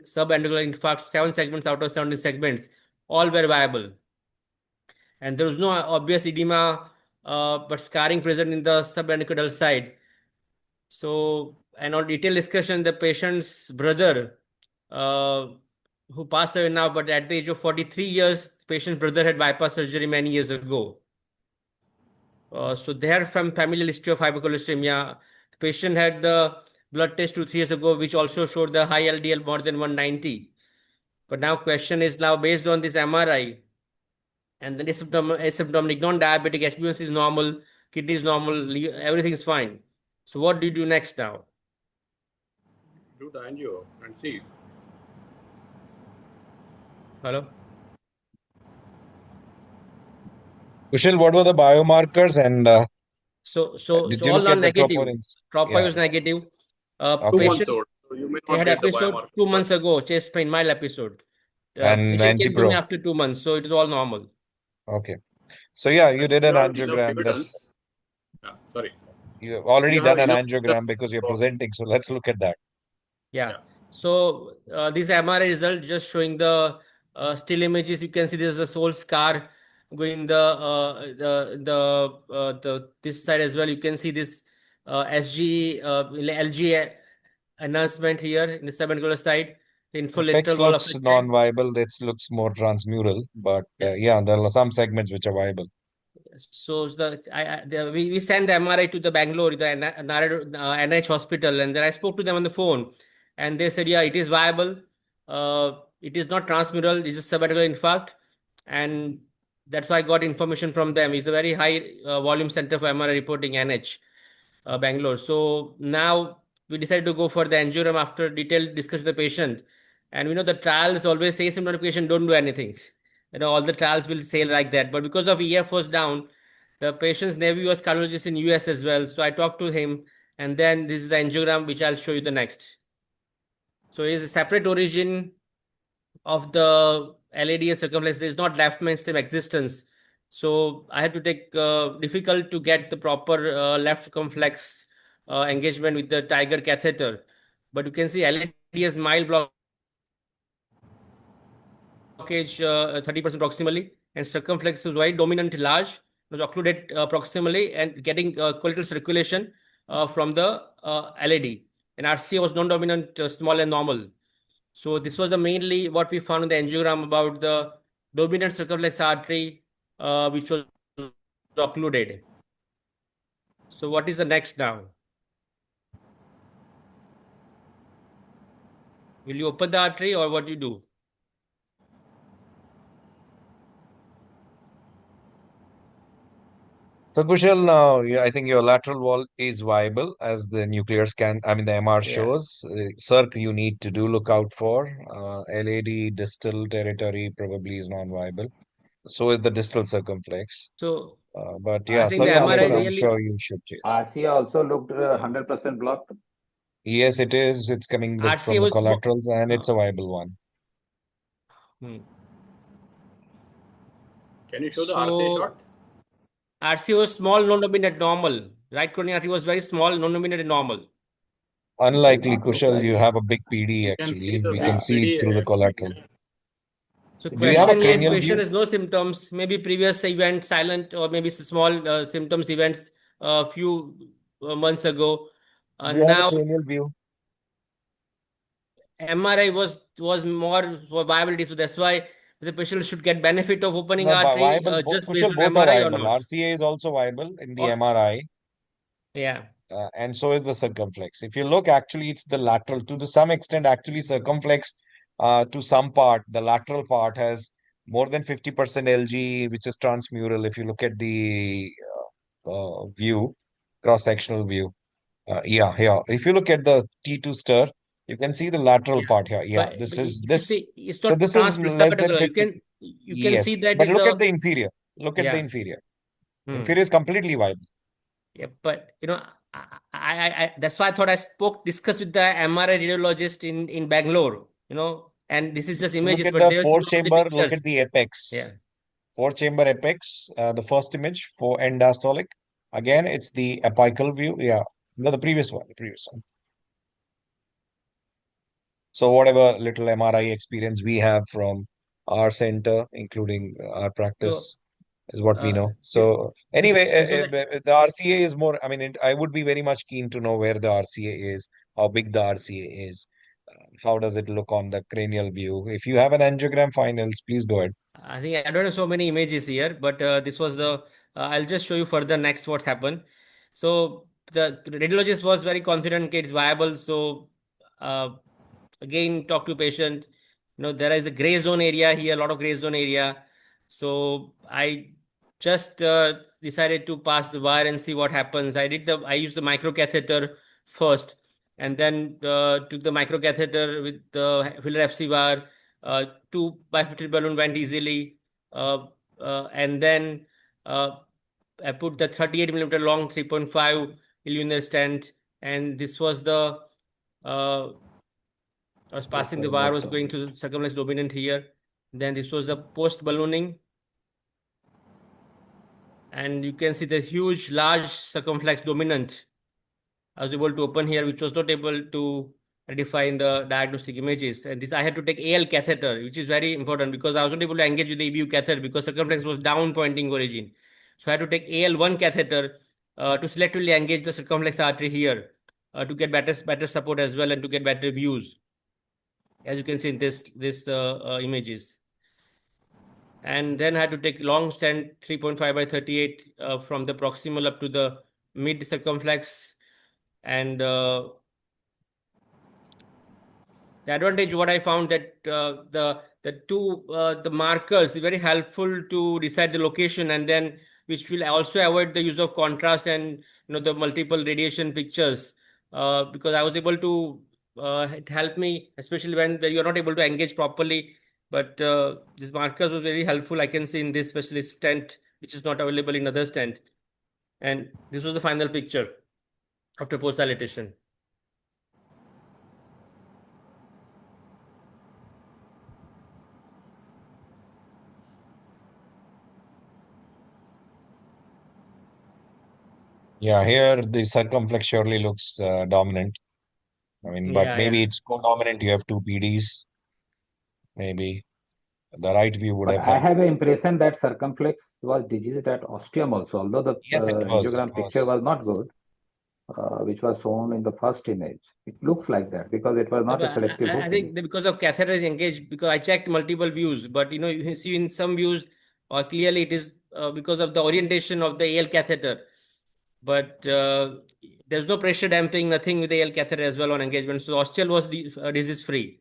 subendocular infarction, 7 segments out of 17 segments, all were viable. And there was no obvious edema, but scarring present in the subendocular side. So, and on detailed discussion, the patient's brother, who passed away now, but at the age of 43 years, patient's brother had bypass surgery many years ago. So they had some familial history of hypercholesteremia. The patient had the blood test 2-3 years ago, which also showed the high LDL more than 190. But now question is now based on this MRI and then asymptomatic non-diabetic, HbA1c is normal, kidney is normal, everything is fine. So what do you do next now? do the angio and see. Hello? Kushal, what were the biomarkers and So did you all look at the non-negative. troponins? Troponin Yeah. was negative. 2 Okay. months Patient old. So you may he not had get the episode biomarker. 2 months ago, chest pain, mild episode. And Patient came to me angipro. after 2 months, so it is all normal. Okay. So yeah, you did an You have enough angiogram. evidence. Sorry. You have already You done have an enough angiogram evidence because you're for- presenting. So let's look at that. Yeah. So this MRI result just showing the still images. You can see there's a sole scar going the this side as well. You can see this SG LG enhancement here in the subventricular side, the Apex infralateral wall looks affected. non-viable. This looks more transmural, but yeah, there are some segments which are viable. So we sent the MRI to the Bangalore, the NH hospital, and then I spoke to them on the phone, and they said, yeah, it is viable. It is not transmural. It is subventricular infarct, and that's why I got information from them. It's a very high volume center for MRI reporting, NH, Bangalore. So now we decided to go for the angiogram after detailed discussion with the patient. And we know the trials always say symptomatic patient don't do anything. All the trials will say like that. But because of EF was down, the patient's nephew was cardiologist in US as well. So I talked to him, and then this is the angiogram which I'll show you the next. So it is a separate origin of the LAD and circumflex. There is not left mainstem existence. So I had to take difficult to get the proper left circumflex engagement with the Tiger catheter. But you can see LAD has mild blockage 30% proximally, and circumflex is very dominant large, was occluded proximally and getting collateral circulation from the LAD. And RCA was non-dominant, small and normal. So this was the mainly what we found in the angiogram about the dominant circumflex artery, which was occluded. So what is the next now? Will you open the artery or what do you do? So Kushal, now I think your lateral wall is viable as the nuclear scan, I mean the MR Yeah. shows. Circ you need to do look out for. LAD distal territory probably is non-viable. So is the distal circumflex. So But I yeah, think the circumflex MRI I'm really, sure you should chase. RCA also looked 100% blocked. Yes, it is. It's coming RCA from the was collaterals and it's a viable one. Can you show the RCA So shot? RCA was small, non-dominant, normal. Right coronary artery was very small, non-dominant, normal. Unlikely, Not look Kushal, like. you have a big PD You can see actually. the We big can see PD through the actually collateral. here. So Do you have a question is, cranial patient view? has no symptoms, maybe previous event, silent or maybe small symptoms events a few months ago. Do you have a Now cranial view? MRI was more for viability, so that's why the patient should get benefit of opening No, artery viable. just based Kushal, on both are MRI or viable. not. RCA is also viable in the Or, MRI, yeah. and so is the circumflex. If you look, actually, it's the lateral. To some extent, actually, circumflex, to some part, the lateral part has more than 50% LG, which is transmural. If you look at the view, cross-sectional view. Yeah, here. If you look at the T2 stir, you can see the lateral Yeah. part here. Yeah, But this if is you this. see, it's So not this is less than transvertical. 50. You can Yes, see that but is look at a the inferior. Look at the yeah. inferior. Hmm. Inferior is completely viable. Yeah, but that's why I thought I discussed with the MRI radiologist in Bangalore, and this is just Look images, at but the there's four look at the chamber, look pictures. at the apex. Yeah. Four chamber apex, the first image for end diastolic. Again, it's the apical view. Yeah, no, the previous one. So whatever little MRI experience we have from our center, including our So practice, is what we know. this, So this anyway, was the RCA is more, I mean, I would be very much keen to know where the RCA is, how big the RCA is, how does it look on the cranial view. If you have an angiogram, fine, else please go ahead. I think I don't have so many images here, but this was the. I'll just show you further next what's happened. So the radiologist was very confident that it's viable. So uh, again, talk to patient. There is a gray zone area here, a lot of gray zone area. So I just decided to pass the wire and see what happens. I used the microcatheter first, and then took the microcatheter with the filler FC wire. 2 balloon went easily, and then I put the 38 millimeter long 3.5 lunar stent, and this was the I was passing the wire, was going to circumflex dominant here. Then this was the post ballooning, and you can see the huge, large circumflex dominant. I was able to open here, which was not able to define the diagnostic images. And this I had to take AL catheter, which is very important because I wasn't able to engage with the EBU catheter because circumflex was down pointing origin. So I had to take AL1 catheter to selectively engage the circumflex artery here. to get better support as well and to get better views, as you can see in this images. And then I had to take long stand 3.5 by 38 from the proximal up to the mid circumflex. And the advantage what I found that the markers is very helpful to decide the location, and then which will also avoid the use of contrast and the multiple radiation pictures, because I was able to it helped me especially when you're not able to engage properly. But these markers were very helpful. I can see in this specialist stent, which is not available in other stent. And this was the final picture after post dilatation. Yeah, here the circumflex surely looks dominant. I mean, but maybe it's co-dominant. You have two PDs. Maybe the right view would But have I helped. have an impression that circumflex was diseased at ostium also, although the Yes, it was. angiogram picture was not good, which was shown in the first image. It looks like that because it was not a selective I think that because of catheter is engaged, because I checked multiple views, but you can see in some views, clearly it is because of the orientation of the AL catheter. But there's no pressure damping, nothing with the AL catheter as well on engagement. So ostial was disease free.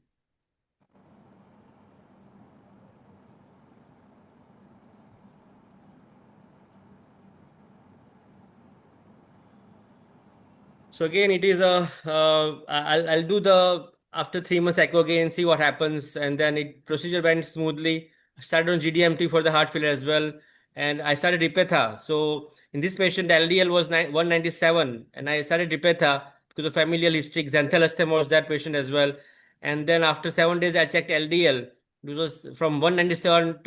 So again, it is I'll do the after 3 months echo again, see what happens, and then procedure went smoothly. I started on GDMT for the heart failure as well, and I started Repatha. So in this patient, LDL was 197, and I started Repatha because of familial history. Xanthal asthma was that patient as well, and then after 7 days, I checked LDL. It was from 197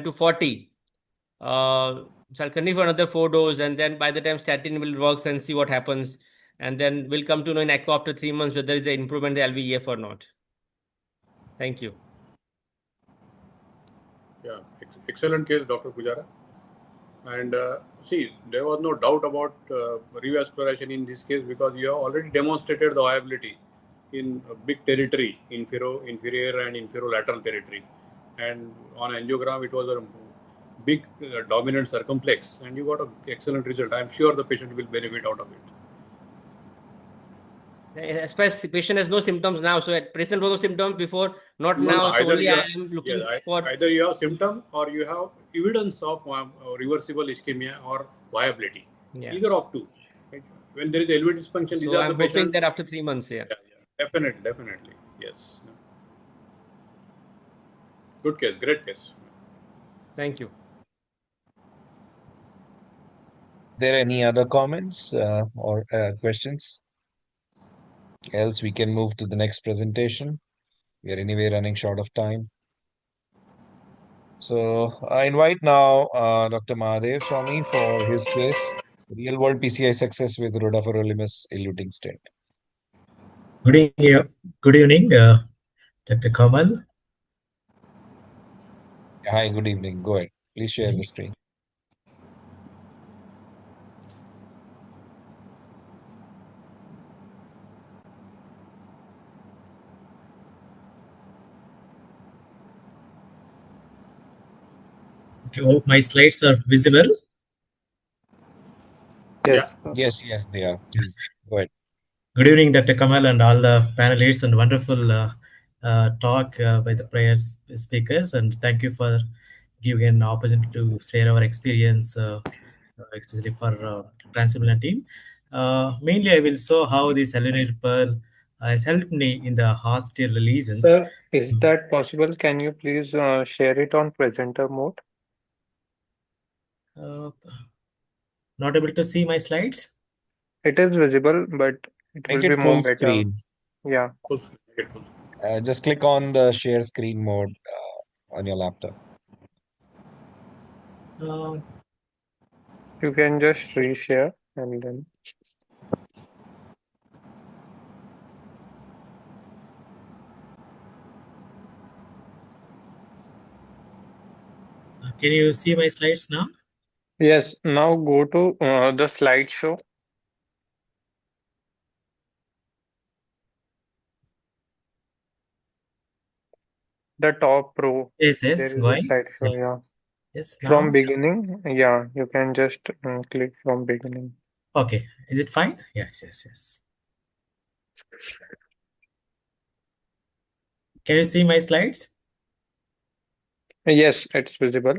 to 40. So I'll continue for another 4 doses, and then by the time statin will work and see what happens. And then we'll come to know in echo after 3 months whether there is an improvement in the LVEF or not. Thank you. Yeah, excellent case, Dr. Pujara. And see, there was no doubt about revascularization in this case because you have already demonstrated the viability in a big territory, inferior and inferolateral territory. And on angiogram, it was a big dominant circumflex, and you got an excellent result. I'm sure the patient will benefit out of it. Especially the patient has no symptoms now. So at present was no symptoms before, not now. So only I am looking for either you have symptom or you have evidence of reversible ischemia or viability. Either of two. Right? When there is LV dysfunction, these so are I'm the hoping patients. that after 3 months, Definitely, yes. Good case, great case. Thank you. There any other comments or questions? Else we can move to the next presentation. We are anyway running short of time. So I invite now Dr. Mahadev Swami for his case, real world PCI success with rodaferolimus eluting stent. Good evening, Dr. Kamal. Hi, good evening. Go ahead. Please share the screen. Hope my slides are visible. Yes. Yes, they are. Please go ahead. Good evening, Dr. Kamal and all the panelists, and wonderful talk by the prior speakers. And thank you for giving an opportunity to share our experience, especially for Transylvania team. Mainly, I will show how this Hyaluronate pearl has helped me in the ostial lesions. Sir, is that possible? Can you please share it on presenter mode? Not able to see my slides? It is visible, but it will be more better. Screen. Yeah. Just click on the share screen mode on your laptop. You can just reshare and then. Can you see my slides now? Yes, now go to the slideshow. The top row. Yes, There yes, is a going. slideshow, Yeah. yeah. Yes, From now. beginning, yeah, you can just click from beginning. Okay. Is it fine? Yes, yes, yes. Can you see my slides? Yes, it's visible.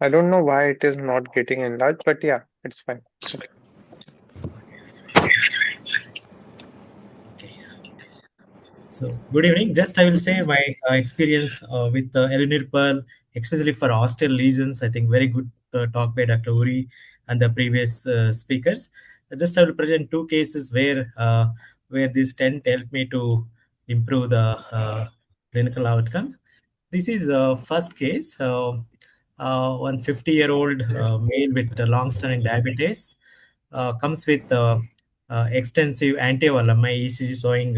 I don't know why it is not getting enlarged, but yeah, it's fine. Okay. So, good evening. Just I will say my experience with Eleanor Pearl, especially for hostile lesions. I think very good talk by Dr. Uri and the previous speakers. Just I will present two cases where this stent helped me to improve the clinical outcome. This is first case. One 50-year-old male with long-standing diabetes comes with extensive anti-valum. My ECG showing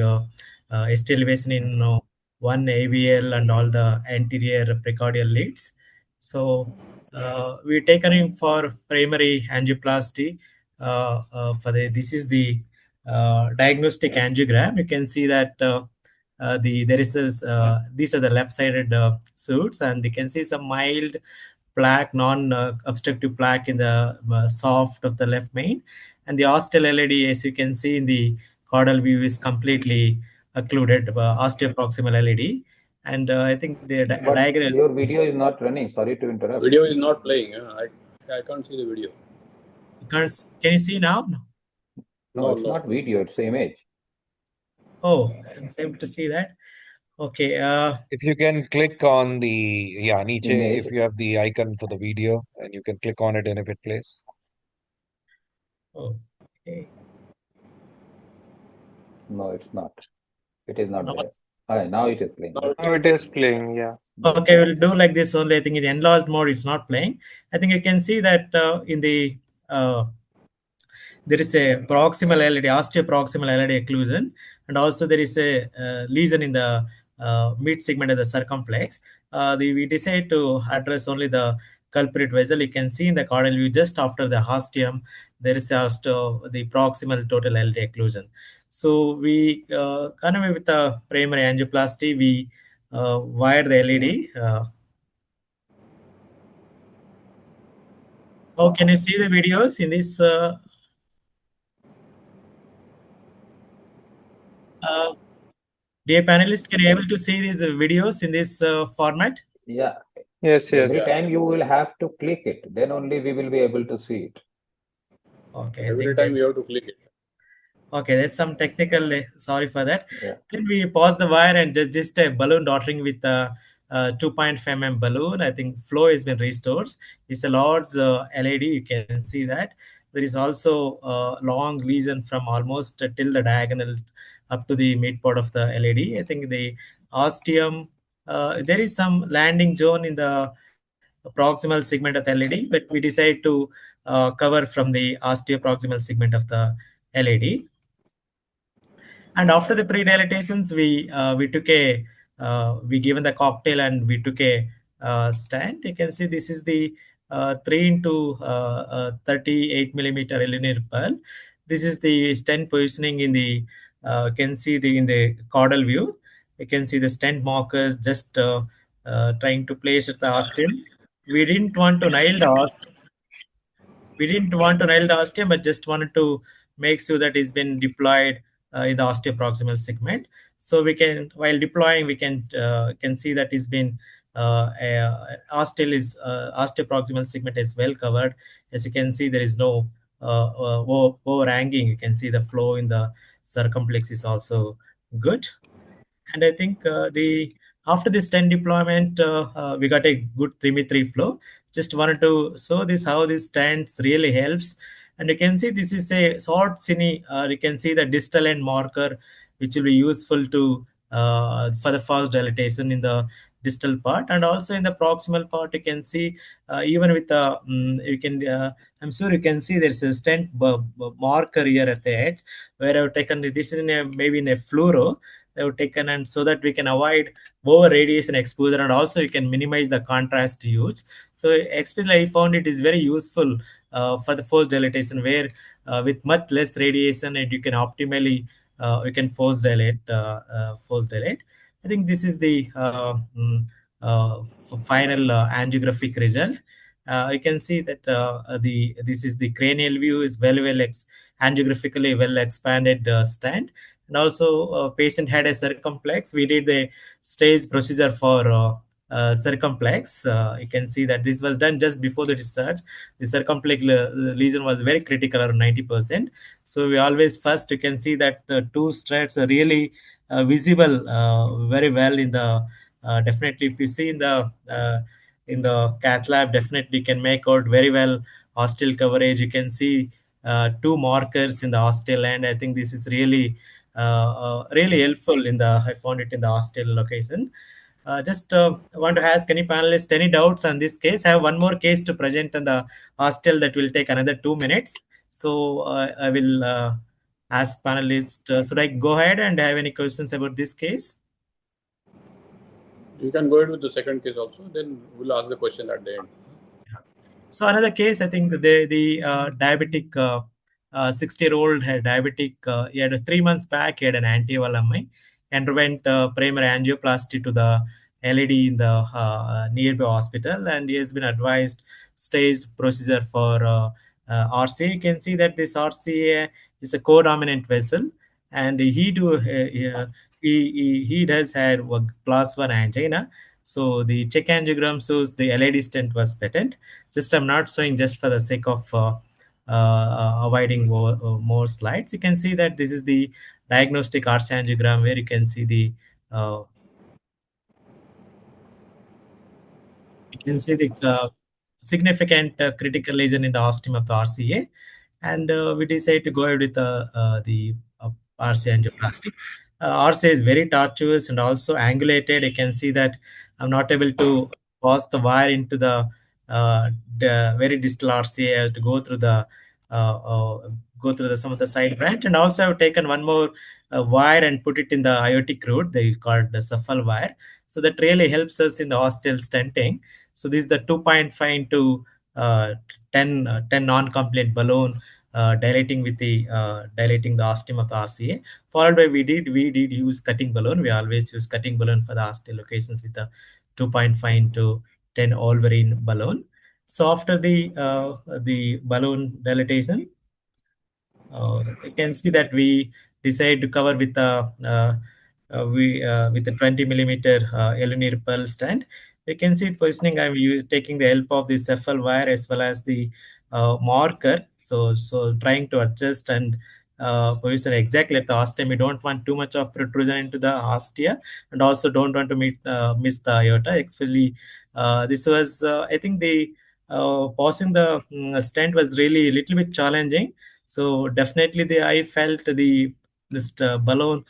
ST elevation in one AVL and all the anterior precordial leads. So we taken him for primary angioplasty. This is the diagnostic angiogram. You can see that these are the left-sided suits, and you can see some mild plaque, non-obstructive plaque in the soft of the left main, and the hostile LAD, as you can see in the caudal view, is completely occluded, osteoproximal LAD, and I think the But diagonal. your video is not running. Sorry to interrupt. Video is not playing. I can't see the video. Can you see now? No, it's not video. It's image. Oh, I'm able to see that. Okay. If you can click on the niche, Image. if you have the icon for the video and you can click on it and if it plays. Okay. No, it's not. It is not No. there. Now it is playing. Now it is playing, yeah. Okay, we'll do like this only. I think in the enlarged mode, it's not playing. I think you can see that in the there is a proximal LAD, osteoproximal LAD occlusion, and also there is a lesion in the mid segment of the circumflex. We decide to address only the culprit vessel. You can see in the caudal view just after the ostium, there is the proximal total LAD occlusion. So we with the primary angioplasty, we wire the LAD. Oh, can you see the videos in this? Dear panelists, can you able to see these videos in this format? Yeah. Yes, yes. Every time you will have to click it, then only we will be able to see it. Okay. Every time you have to click it. Okay, there's some technical. Sorry for that. Yeah. Then we pause the wire and just a balloon dottering with a 2.5 mm balloon. I think flow has been restored. It's a large LAD. You can see that. There is also a long lesion from almost till the diagonal up to the mid part of the LAD. I think the ostium, there is some landing zone in the proximal segment of the LAD, but we decide to cover from the osteoproximal segment of the LAD. And after the pre-dilatations, we took we given the cocktail and we took a stand. You can see this is the 3 into 38 millimeter Eleanor Pearl. This is the stent positioning in the can see in the caudal view. You can see the stent markers just trying to place at the ostium. We didn't want to nail the ostium. We didn't want to nail the ostium, but just wanted to make sure that it's been deployed in the osteoproximal segment. So we can, while deploying, we can see that it's been osteoproximal segment is well covered. As you can see, there is no overhanging. You can see the flow in the circumflex is also good. And I think after this 10 deployment, we got a good 3-3 flow. Just wanted to show this how this stance really helps. And you can see this is a short cine. You can see the distal end marker, which will be useful to for the fast dilatation in the distal part, and also in the proximal part. You can see even with the you can. I'm sure you can see there's a stent marker here at the edge where I've taken this is maybe in a fluoro. They were taken, and so that we can avoid over radiation exposure, and also you can minimize the contrast use. So especially I found it is very useful for the force dilatation, where with much less radiation and you can optimally you can force dilate. I think this is the final angiographic result. You can see that this is the cranial view is angiographically well expanded stent, and also patient had a circumflex. We did the stage procedure for circumflex. You can see that this was done just before the discharge. The circumflex lesion was very critical, around 90%. So we always first you can see that the two stents are really visible very well in the definitely if you see in the cath lab, definitely can make out very well ostial coverage. You can see two markers in the ostial end. I think this is really really helpful in the I found it in the ostial location. Just want to ask any panelists any doubts on this case. I have one more case to present on the ostial that will take another 2 minutes. So I will ask panelists, should I go ahead and have any questions about this case? You can go ahead with the second case also, then we'll ask the question at the end. So another case, I think the diabetic 60-year-old had diabetic. He had 3 months back. He had an anti-LMI, underwent primary angioplasty to the LAD in the nearby hospital, and he has been advised stage procedure for RCA. You can see that this RCA is a co-dominant vessel, and he does have a class 1 angina. So the check angiogram shows the LAD stent was patent. Just I'm not showing just for the sake of avoiding more slides. You can see that this is the diagnostic RC angiogram where you can see the significant critical lesion in the ostium of the RCA, and we decided to go ahead with the RCA angioplasty. RCA is very tortuous and also angulated. You can see that I'm not able to pass the wire into the very distal RCA. I have to go through some of the side branch, and also I've taken one more wire and put it in the aortic root. They called the Shuffle wire. So that really helps us in the ostial stenting. So this is the 2.5 into 10 non-complete balloon dilating with the dilating the ostium of the RCA. Followed by we did use cutting balloon. We always use cutting balloon for the ostial locations with the 2.5 into 10 Wolverine balloon. So after the balloon dilatation, you can see that we decide to cover with the with a 20 millimeter Elinir Pearl stand. You can see positioning. I'm taking the help of the Cephal wire as well as the marker. So trying to adjust and position exactly at the ostium. We don't want too much of protrusion into the ostia, and also don't want to miss the aorta. Actually, this was I think the passing the stent was really a little bit challenging. So definitely I felt this balloon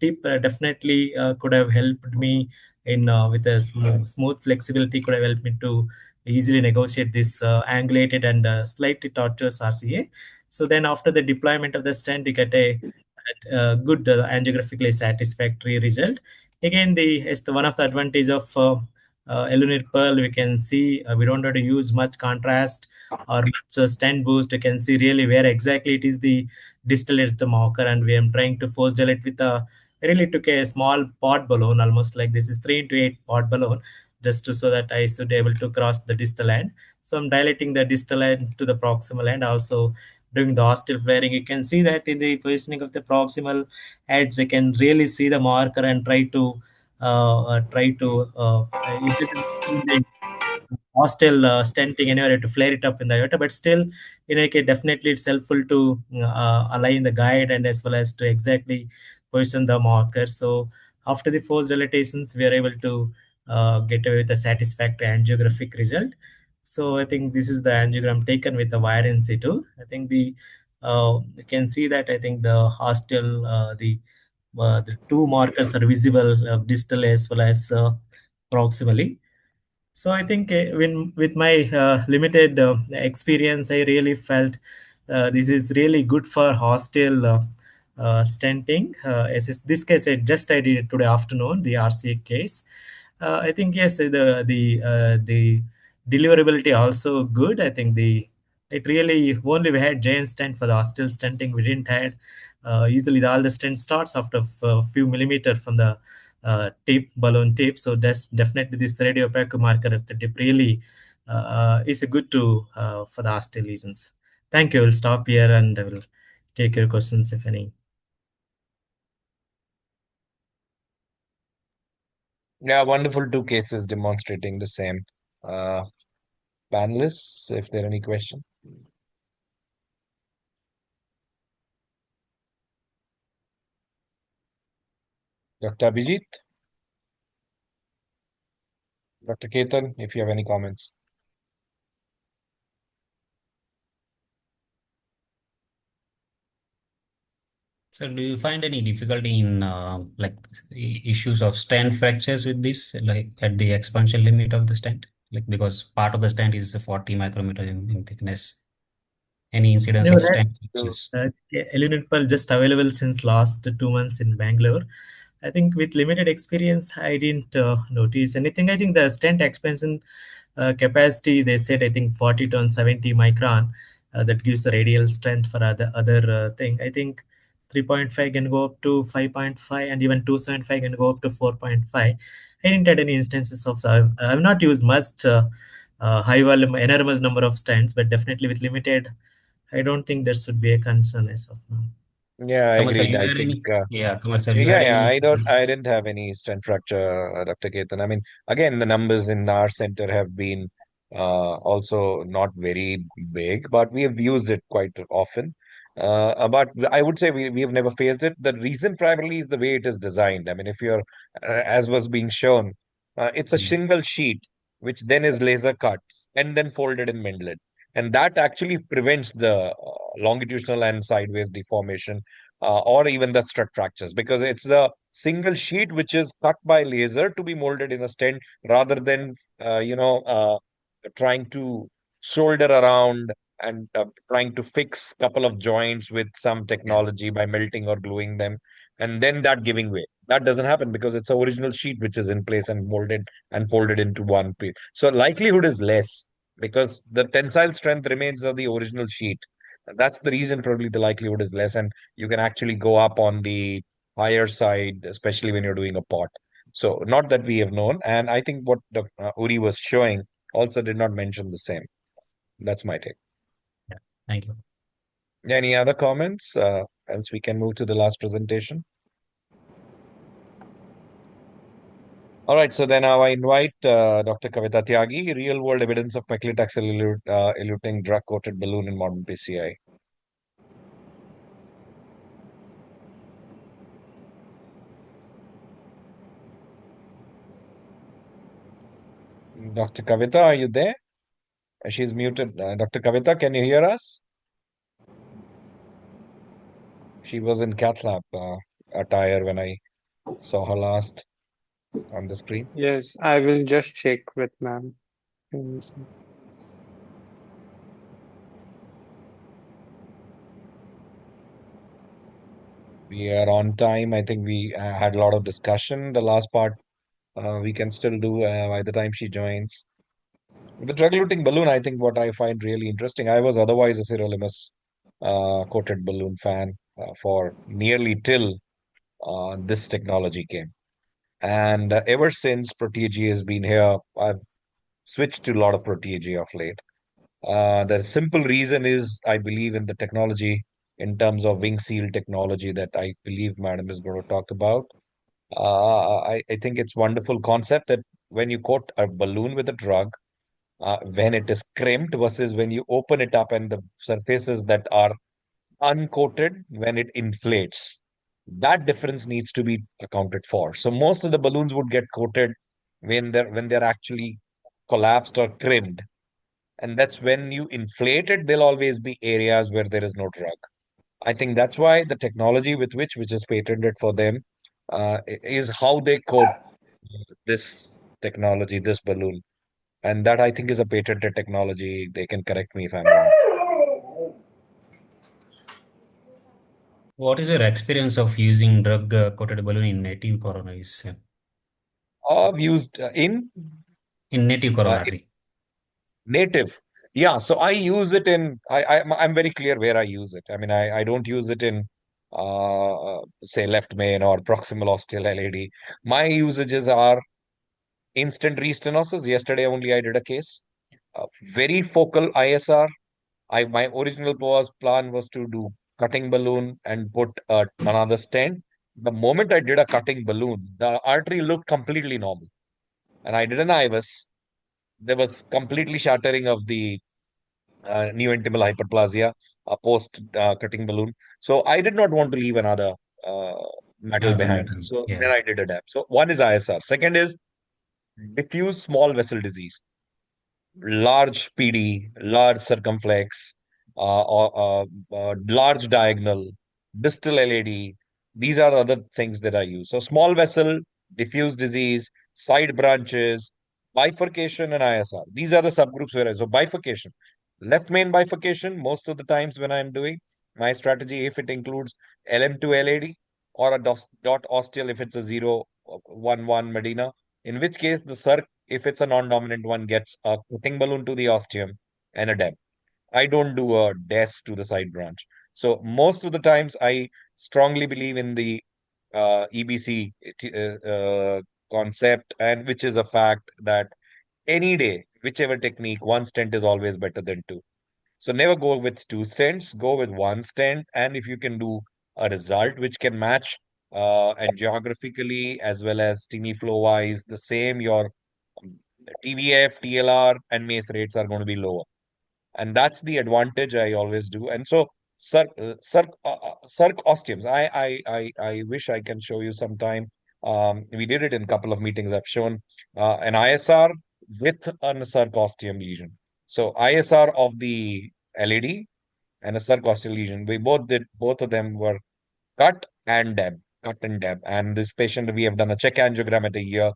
tip definitely could have helped me in with a smooth flexibility, could have helped me to easily negotiate this angulated and slightly tortuous RCA. So then after the deployment of the stent, you get a good angiographically satisfactory result. Again, one of the advantage of Elinir Pearl, we can see we don't have to use much contrast or much stent boost. You can see really where exactly it is the distal is the marker, and we are trying to force dilate with a really took a small pod balloon, almost like this is 3 into 8 pod balloon, just so that I should be able to cross the distal end. So I'm dilating the distal end to the proximal end, also doing the ostial flaring. You can see that in the positioning of the proximal edge, I can really see the marker and try to ostial stenting anywhere to flare it up in the aorta, but still in any case definitely it's helpful to align the guide and as well as to exactly position the marker. So after the 4 dilatations we are able to get away with a satisfactory angiographic result. So I think this is the angiogram taken with the wire in situ. I think you can see that I think the ostial the two markers are visible distal as well as proximally. So I think with my limited experience, I really felt this is really good for ostial stenting. As this case, I did it today afternoon, the RCA case. I think yes, the deliverability also good. I think it really only we had giant stent for the ostial stenting. We didn't had usually all the stent starts after a few millimeters from the tip, balloon tip. So that's definitely this radiopaque marker at the tip really is good to for the osteal lesions. Thank you. We'll stop here and I will take your questions if any. Yeah, wonderful two cases demonstrating the same. Panelists, if there are any questions. Dr. Abhijit, Dr. Ketan, if you have any comments. So, do you find any difficulty in like issues of stent fractures with this, like at the expansion limit of the stent? Like because part of the stent is 40 micrometer in thickness. Any incidence No, of that, stent fractures? Elinipal just available since last 2 months in Bangalore. I think with limited experience, I didn't notice anything. I think the stent expansion capacity, they said, I think 40 to 70 micron, that gives the radial strength for other thing. I think 3.5 can go up to 5.5 and even 275 can go up to 4.5. I didn't had any instances of, I've not used much high volume, enormous number of stents, but definitely with limited, I don't think there should be a concern as of now. Yeah, I Kamal sir, agreed. you I had think, any? Yeah, Kamal sir, you yeah, had yeah, any? I didn't have any stent fracture, Dr. Ketan. I mean, again, the numbers in our center have been also not very big, but we have used it quite often. But I would say we have never faced it. The reason primarily is the way it is designed. I mean, if you're, as was being shown, it's a single sheet, which then is laser cut and then folded in Mendlet. And that actually prevents the longitudinal and sideways deformation or even the strut fractures because it's the single sheet which is cut by laser to be molded in a stent rather than trying to solder around and trying to fix couple of joints with some technology by melting or gluing them and then that giving way. That doesn't happen because it's a original sheet which is in place and molded and folded into one piece. So likelihood is less because the tensile strength remains of the original sheet. That's the reason probably the likelihood is less, and you can actually go up on the higher side, especially when you're doing a pot. So not that we have known, and I think what Uri was showing also did not mention the same. That's my take. Yeah, thank you. Any other comments? Else we can move to the last presentation. All right, so then now I invite Dr. Kavita Tyagi, real world evidence of paclitaxel eluting drug coated balloon in modern PCI. Dr. Kavita, are you there? She's muted. Dr. Kavita, can you hear us? She was in cath lab attire when I saw her last on the screen. Yes, I will just check with ma'am. We are on time. I think we had a lot of discussion. The last part we can still do by the time she joins. The drug-eluting balloon, I think what I find really interesting, I was otherwise a sirolimus coated balloon fan for nearly till this technology came. And ever since Proteagy has been here, I've switched to a lot of Proteagy of late. The simple reason is I believe in the technology in terms of wing seal technology that I believe Madam is going to talk about. I think it's wonderful concept that when you coat a balloon with a drug, when it is crimped versus when you open it up and the surfaces that are uncoated when it inflates. That difference needs to be accounted for. So most of the balloons would get coated when they're actually collapsed or crimped. And that's when you inflate it, there'll always be areas where there is no drug. I think that's why the technology which is patented for them, is how they coat this technology, this balloon. And that I think is a patented technology. They can correct me if I'm wrong. What is your experience of using drug coated balloon in native coronaries? I've used In native coronary. native. Yeah, so I use it in I'm very clear where I use it. I mean, I don't use it in say left main or proximal ostial LAD. My usages are instant restenosis. Yesterday only I did a case. Very focal ISR. My original plan was to do cutting balloon and put another stent. The moment I did a cutting balloon, the artery looked completely normal, and I did an IVUS. There was completely shattering of the neointimal hyperplasia post cutting balloon. So I did not want to leave another uh, metal behind. Metal. So Yeah. then I did a DAP. So one is ISR. Second is diffuse small vessel disease, large PD, large circumflex, large diagonal, distal LAD. These are other things that I use. So small vessel, diffuse disease, side branches, bifurcation, and ISR. These are the subgroups where so bifurcation, left main bifurcation. Most of the times when I'm doing my strategy, if it includes LM2 LAD or a dot ostial, if it's a 0 1 1 Medina, in which case the circ, if it's a non-dominant one, gets a cutting balloon to the ostium and a DEB. I don't do a DES to the side branch. So most of the times I strongly believe in the EBC concept, and which is a fact that any day, whichever technique, one stent is always better than two. So never go with two stents, go with one stent. And if you can do a result which can match and geographically as well as TIMI flow wise, the same, your TVF, TLR, and MACE rates are going to be lower. And that's the advantage I always do. And so circ ostiums, I wish I can show you sometime. We did it in a couple of meetings. I've shown an ISR with a circ ostium lesion. So ISR of the LAD and a circ ostial lesion. We both did, both of them were cut and deb, cut and deb. And this patient, we have done a check angiogram at a year,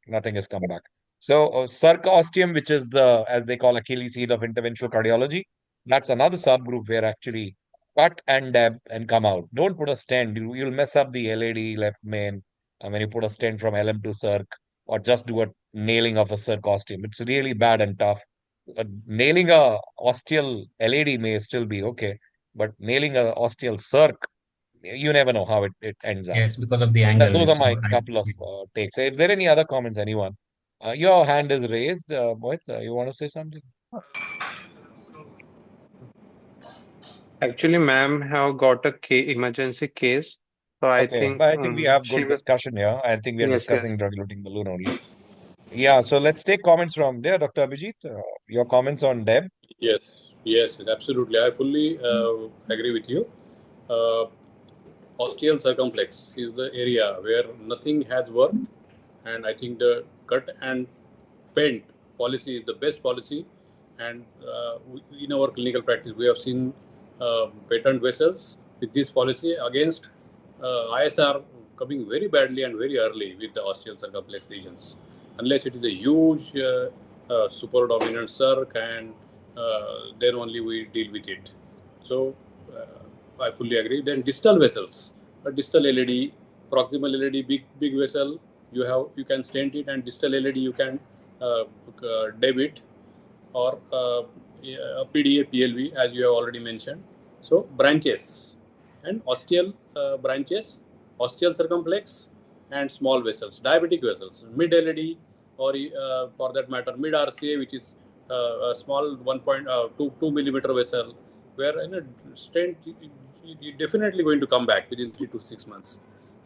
nothing has come back. So circ ostium, which is the, as they call, Achilles heel of interventional cardiology, that's another subgroup where actually cut and deb and come out. Don't put a stent. You'll mess up the LAD left main when you put a stent from LM to circ, or just do a nailing of a circ ostium. It's really bad and tough. Nailing a ostial LAD may still be okay, but nailing a ostial circ, you never know how it ends up. Yeah, it's because of the So angle. those are It's my more couple of takes. If there are any other comments, anyone? Your hand is raised, Mohit. You want to say something? Actually, ma'am have got a emergency case, so I Okay, think but I think we have she good will. discussion here. I think we are Yes, yes. discussing drug-eluting balloon only. Yeah, so let's take comments from there, Dr. Abhijit. Your comments on DEB. Yes, yes, absolutely. I fully agree with you. Uh, Ostial circumflex is the area where nothing has worked, and I think the cut and paint policy is the best policy. And in our clinical practice, we have seen patent vessels with this policy against ISR coming very badly and very early with the ostial circumflex lesions, unless it is a huge super dominant circ, and then only we deal with it. So I fully agree. Then distal vessels, a distal LAD, proximal LAD, big vessel, you can stent it, and distal LAD you can debit, or a PDA PLV, as you have already mentioned. So branches and ostial branches, ostial circumflex, and small vessels, diabetic vessels, mid LAD, or for that matter mid RCA, which is a small 1.2 millimeter vessel, where in a stent you definitely going to come back within 3 to 6 months.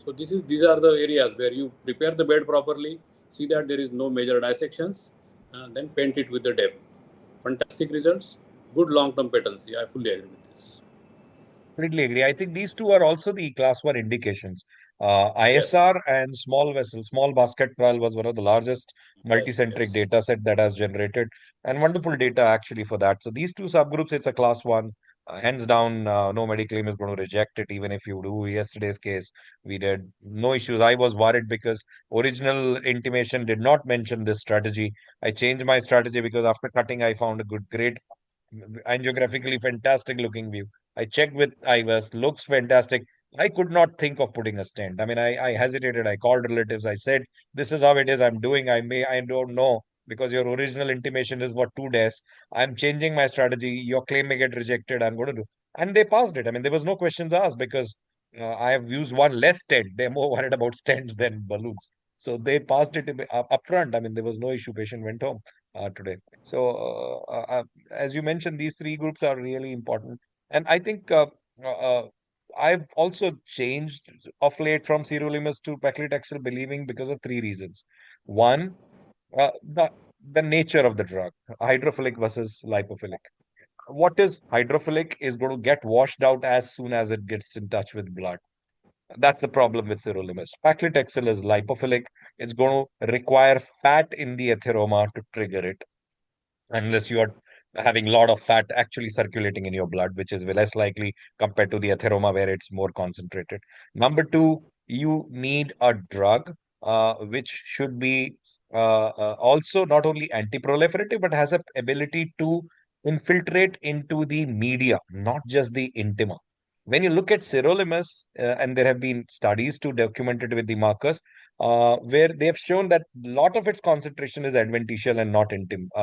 So these are the areas where you prepare the bed properly, see that there is no major dissections, then paint it with the depth. Fantastic results, good long-term patency. I fully agree with this. Completely agree. I think these two are also the class 1 indications. Yes, ISR and small vessel, small basket trial was one of the largest yes, multicentric yes. data set that has generated, and wonderful data actually for that. So these two subgroups, it's a class 1. Hands down, no Mediclaim is going to reject it, even if you do. Yesterday's case, we did no issues. I was worried because original intimation did not mention this strategy. I changed my strategy because after cutting, I found a great angiographically fantastic looking view. I checked with IVUS, looks fantastic. I could not think of putting a stent. I mean, I hesitated. I called relatives. I said, this is how it is. I'm doing. I don't know, because your original intimation is what, 2 days. I'm changing my strategy. Your claim may get rejected. I'm going to do. And they passed it. I mean, there was no questions asked because I have used one less stent. They're more worried about stents than balloons. So they passed it upfront. I mean, there was no issue. Patient went home today. So as you mentioned, these three groups are really important. And I think I've also changed of late from sirolimus to paclitaxel, believing because of three reasons. One, uh, the the nature of the drug, hydrophilic versus lipophilic. What is hydrophilic is going to get washed out as soon as it gets in touch with blood. That's the problem with sirolimus. Paclitaxel is lipophilic. It's going to require fat in the atheroma to trigger it, unless you are having a lot of fat actually circulating in your blood, which is less likely compared to the atheroma where it's more concentrated. Number two, you need a drug which should be also not only anti-proliferative but has a ability to infiltrate into the media, not just the intima. When you look at sirolimus, and there have been studies to document it with the markers, where they have shown that a lot of its concentration is adventitial and not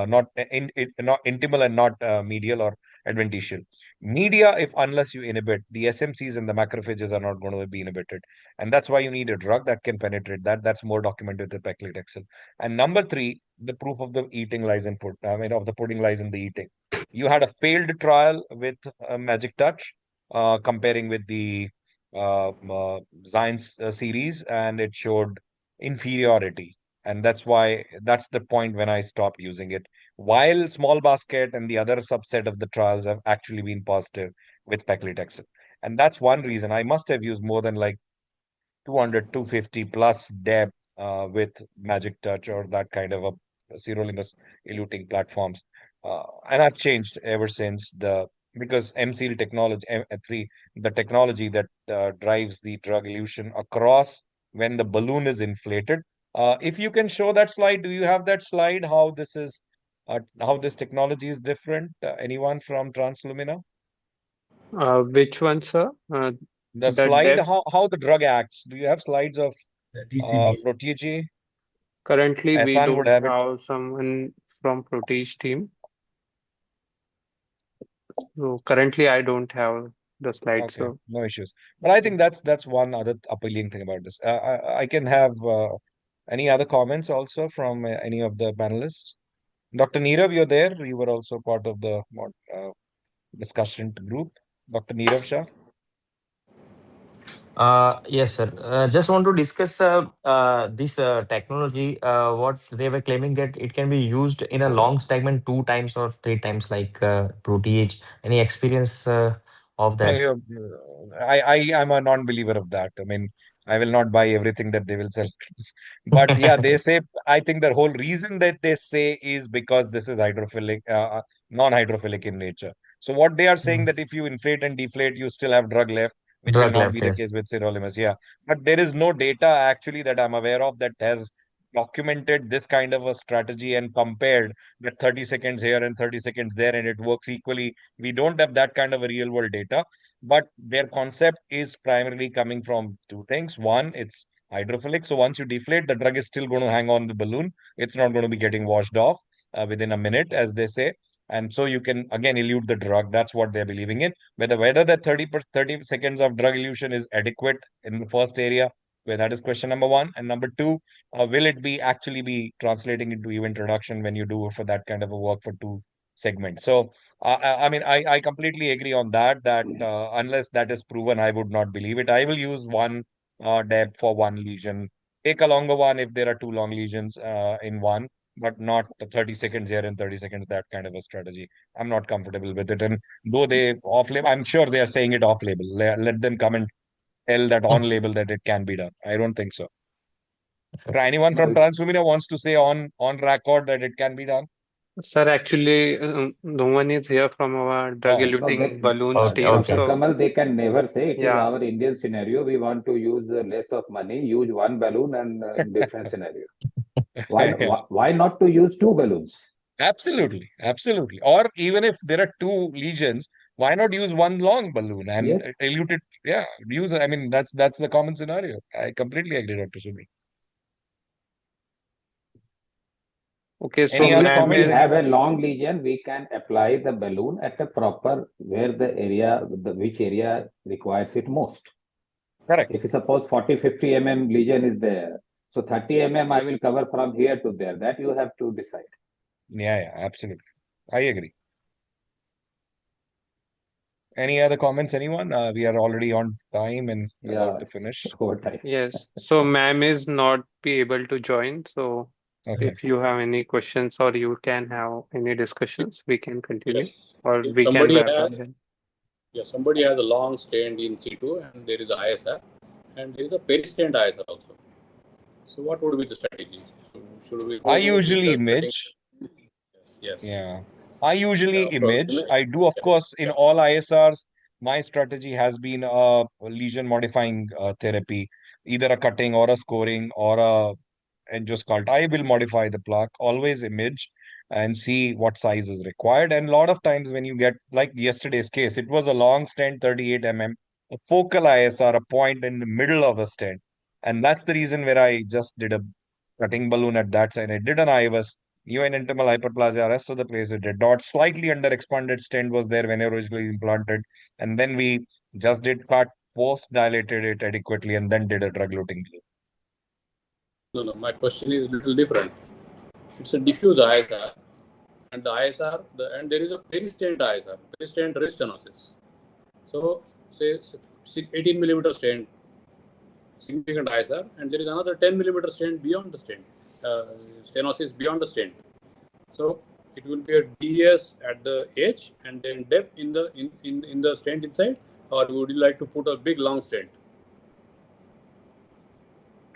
not intimal and not medial or adventitial. Media, if unless you inhibit the SMCs and the macrophages are not going to be inhibited, and that's why you need a drug that can penetrate that. That's more documented with the paclitaxel. And number three, the proof of the eating lies in of the pudding lies in the eating. You had a failed trial with Magic Touch, comparing with the Science series, and it showed inferiority. And that's the point when I stopped using it. While Small Basket and the other subset of the trials have actually been positive with paclitaxel. And that's one reason I must have used more than like 200, 250 plus DEB with Magic Touch or that kind of a sirolimus eluting platforms. And I've changed ever since because MCL technology, the technology that drives the drug elution across when the balloon is inflated. If you can show that slide, do you have that slide? How this technology is different? Anyone from Translumina? Which one, sir? The The slide, depth. how the drug acts. Do you have slides of TCB. Protege? Currently, we Ehsan would don't have it. have someone from Protege team. So currently, I don't have the slide, Okay, so no issues. But I think that's one other appealing thing about this. I can have any other comments also from any of the panelists. Dr. Nirav, you're there. You were also part of the discussion group. Dr. Nirav Shah. Yes, sir. Just want to discuss this technology. What they were claiming that it can be used in a long segment 2 times or 3 times, like Protege. Any experience of No, that? I am a non-believer of that. I mean, I will not buy everything that they will sell. But yeah, they say, I think the whole reason that they say is because this is hydrophilic, non-hydrophilic in nature. So what they are saying that if you inflate and deflate, you still have drug left, which will Drug not be left, the case yes. with sirolimus. Yeah. But there is no data actually that I'm aware of that has documented this kind of a strategy and compared that 30 seconds here and 30 seconds there, and it works equally. We don't have that kind of a real world data, but their concept is primarily coming from two things. One, it's hydrophilic. So once you deflate, the drug is still going to hang on the balloon. It's not going to be getting washed off within a minute, as they say. And so you can again elute the drug. That's what they're believing in. Whether that 30 seconds of drug elution is adequate in the first area, where that is question number one. And number two, will it be actually be translating into event reduction when you do it for that kind of a work for two segments? So I mean, I completely agree on that unless that is proven, I would not believe it. I will use one depth for one lesion. Take a longer one if there are two long lesions in one, but not 30 seconds here and 30 seconds, that kind of a strategy. I'm not comfortable with it. And though they off label, I'm sure they are saying it off label. Let them come and tell that on label that it can be done. I don't think so. Anyone No, from Translumina wants to say on record that it can be done? sir, actually, no one is here from our drug Oh, No, eluting balloons Okay, team. Dr. okay. So Kamal, they can never say it is yeah, our Indian scenario. We want to use less of money, use one balloon and different scenario. yeah. Why not to use two balloons? Absolutely, absolutely. Or even if there are two lesions, why not use one long balloon and Yes. elute it? Yeah, use. I mean, that's the common scenario. I completely agree, Dr. Sumi. okay. So Any And other if ma'am we comments? is have a long lesion, we can apply the balloon at a proper where the area, which area requires it most. Correct. If suppose 40, 50 lesion is there, so 30 I will cover from here to there. That you have to decide. Yeah, absolutely. I agree. Any other comments, anyone? We are already on time and about to finish. Over time. Yes. So ma'am is not be able to join. So Okay. if you have any questions or you can have any discussions, we can continue Yes. or If we can somebody wrap has, up then. yeah, somebody has a long stent in situ and there is a ISR and there is a peristent ISR also. So what would be the strategy? So should we go I with usually just cutting? image. Yes. Yeah. I usually Yeah, of course. image. I do, of course, in all ISRs, my strategy has been a lesion modifying therapy, either a cutting or a scoring or a endoskalt. I will modify the plaque, always image and see what size is required. And a lot of times when you get like yesterday's case, it was a long stent, 38 a focal ISR, a point in the middle of the stent. And that's the reason where I just did a cutting balloon at that side. I did an IVUS, even intimal hyperplasia, rest of the place it did not. Slightly under expanded stent was there when originally implanted. And then we just did cut, post dilated it adequately, and then did a drug-eluting glue. No, my question is a little different. It's a diffuse ISR, and the ISR, and there is a peristent ISR, peristent restenosis. So, say 18 millimeter stent, significant ISR, and there is another 10 millimeter stent beyond the stent, stenosis beyond the stent. So, it will be a DS at the edge and then depth in the stent inside, or would you like to put a big long stent?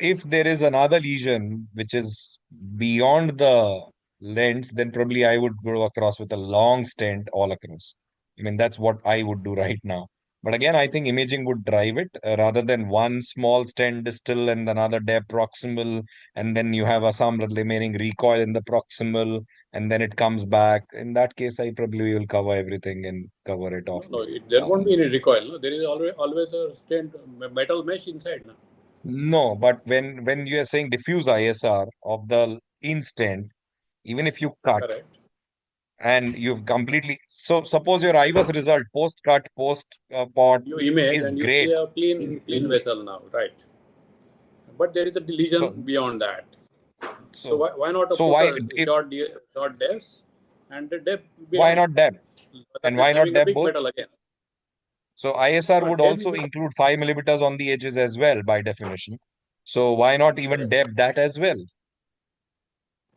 If there is another lesion which is beyond the lens, then probably I would go across with a long stent all across. I mean, that's what I would do right now. But again, I think imaging would drive it rather than one small stent distal and another depth proximal, and then you have some remaining recoil in the proximal, and then it comes back. In that case, I probably will cover everything and cover it off. No, there won't be any recoil. No? There is always a stent, metal mesh inside. No? No, but when you are saying diffuse ISR of the instant, even if you cut Correct. and you've completely, so suppose your IVUS result post cut, post pot You image is and you great. see a clean vessel now, right? But there is a lesion beyond that. So why not put a short depths and the depth beyond? Why not depth? And why not depth both? Metal again. So ISR would also include 5 millimeters on the edges as well by definition. So why not even depth that as well?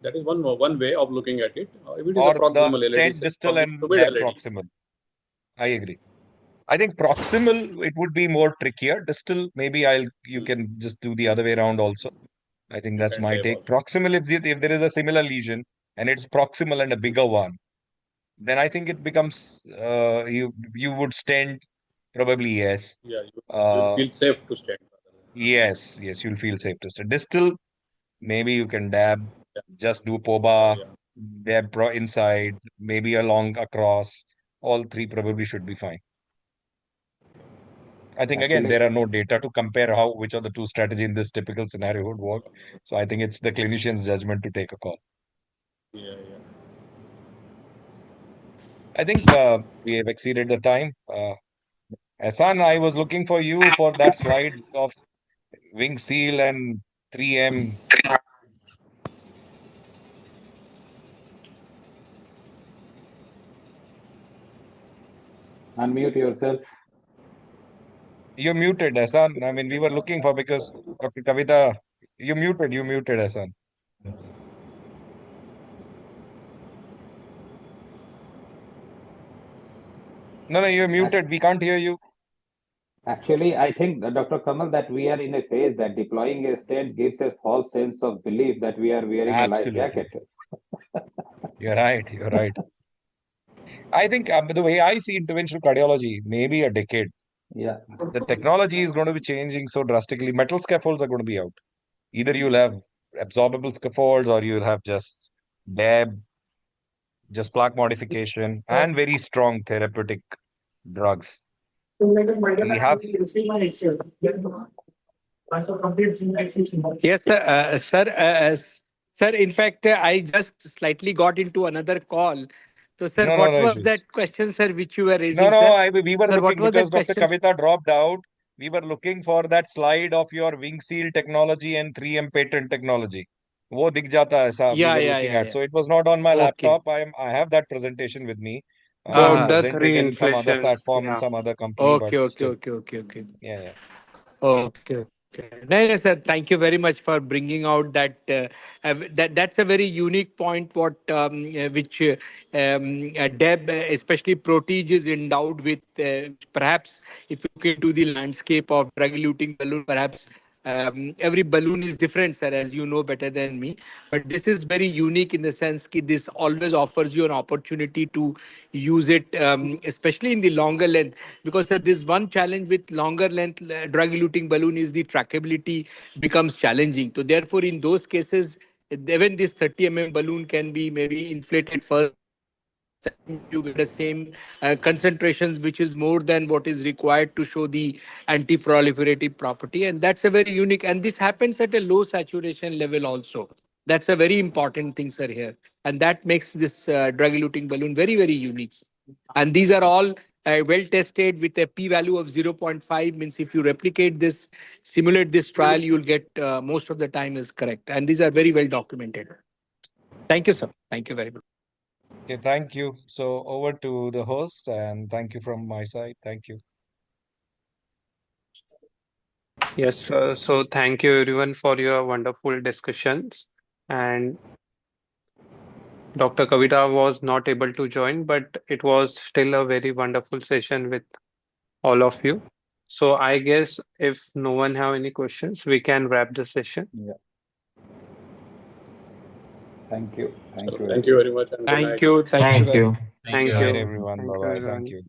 That is one way of looking at it. It is Or a proximal the stent distal and depth proximal. I agree. I think proximal, it would be more trickier. Distal, maybe you can just do the other way around also. I think that's my take. Proximal, if there is a similar lesion and it's proximal and a bigger one, then I think it becomes you would stent, probably yes. Yeah, you'll feel safe to stent. Yes, you'll feel safe to stent. Distal, maybe you can dab, just do POBA, dab inside, maybe along across. All three probably should be fine. I think again there are no data to compare which of the two strategy in this typical scenario would work. So I think it's the clinician's judgment to take a call. Yeah. I think we have exceeded the time. Ehsan, I was looking for you for that slide of wing seal and 3M. Unmute yourself. You're muted, Ehsan. I mean, we were looking for because Dr. Kavita, you muted, Ehsan. No, you're muted. We can't hear you. Actually, I think, Dr. Kamal, that we are in a phase that deploying a stent gives us false sense of belief that we are wearing a life jacket. You're right. I think the way I see interventional cardiology, maybe a decade. Yeah. The technology is going to be changing so drastically. Metal scaffolds are going to be out. Either you'll have absorbable scaffolds or you'll have just DAB, just plaque modification, and very strong therapeutic drugs. We have. Yes, sir. Sir, in fact, I just slightly got into another call. So, sir, what was that question, sir, which you were raising? No, we were sir, looking because Dr. Kavita dropped out. we were looking for that slide of your wing seal technology and 3M patent technology. वो दिख जाता है ऐसा we Yeah, were yeah, looking yeah, at. yeah. So it was not on my Okay. laptop. I have that presentation with me. About I'll the present three it in some other inflations. platform in Yeah. some other company, but Okay, still, okay. yeah. Okay. No, sir. Thank you very much for bringing out that. That's a very unique point. Which Deb, especially Protige, is endowed with. Perhaps if you look into the landscape of drug-eluting balloon, perhaps every balloon is different, sir, as you know better than me. But this is very unique in the sense that this always offers you an opportunity to use it, especially in the longer length. Because this one challenge with longer length drug-eluting balloon is the trackability becomes challenging. So therefore, in those cases, even this 30 balloon can be maybe inflated first. You get the same concentrations, which is more than what is required to show the anti-proliferative property. And that's a very unique, and this happens at a low saturation level also. That's a very important thing, sir, here. And that makes this drug-eluting balloon very, very unique. And these are all well tested with a p-value of 0.5, means if you replicate this, simulate this trial, you'll get most of the time is correct. And these are very well documented. Thank you, sir. Thank you very much. Okay, thank you. So over to the host, and thank you from my side. Thank you. Yes, so thank you everyone for your wonderful discussions. And Dr. Kavita was not able to join, but it was still a very wonderful session with all of you. So I guess if no one have any questions, we can wrap the session. Yeah. Thank you. Thank you. Thank you very much and good night. Thank you. Thank you. Thank Good night, you. everyone. Thank you, Bye-bye. Thank everyone. you.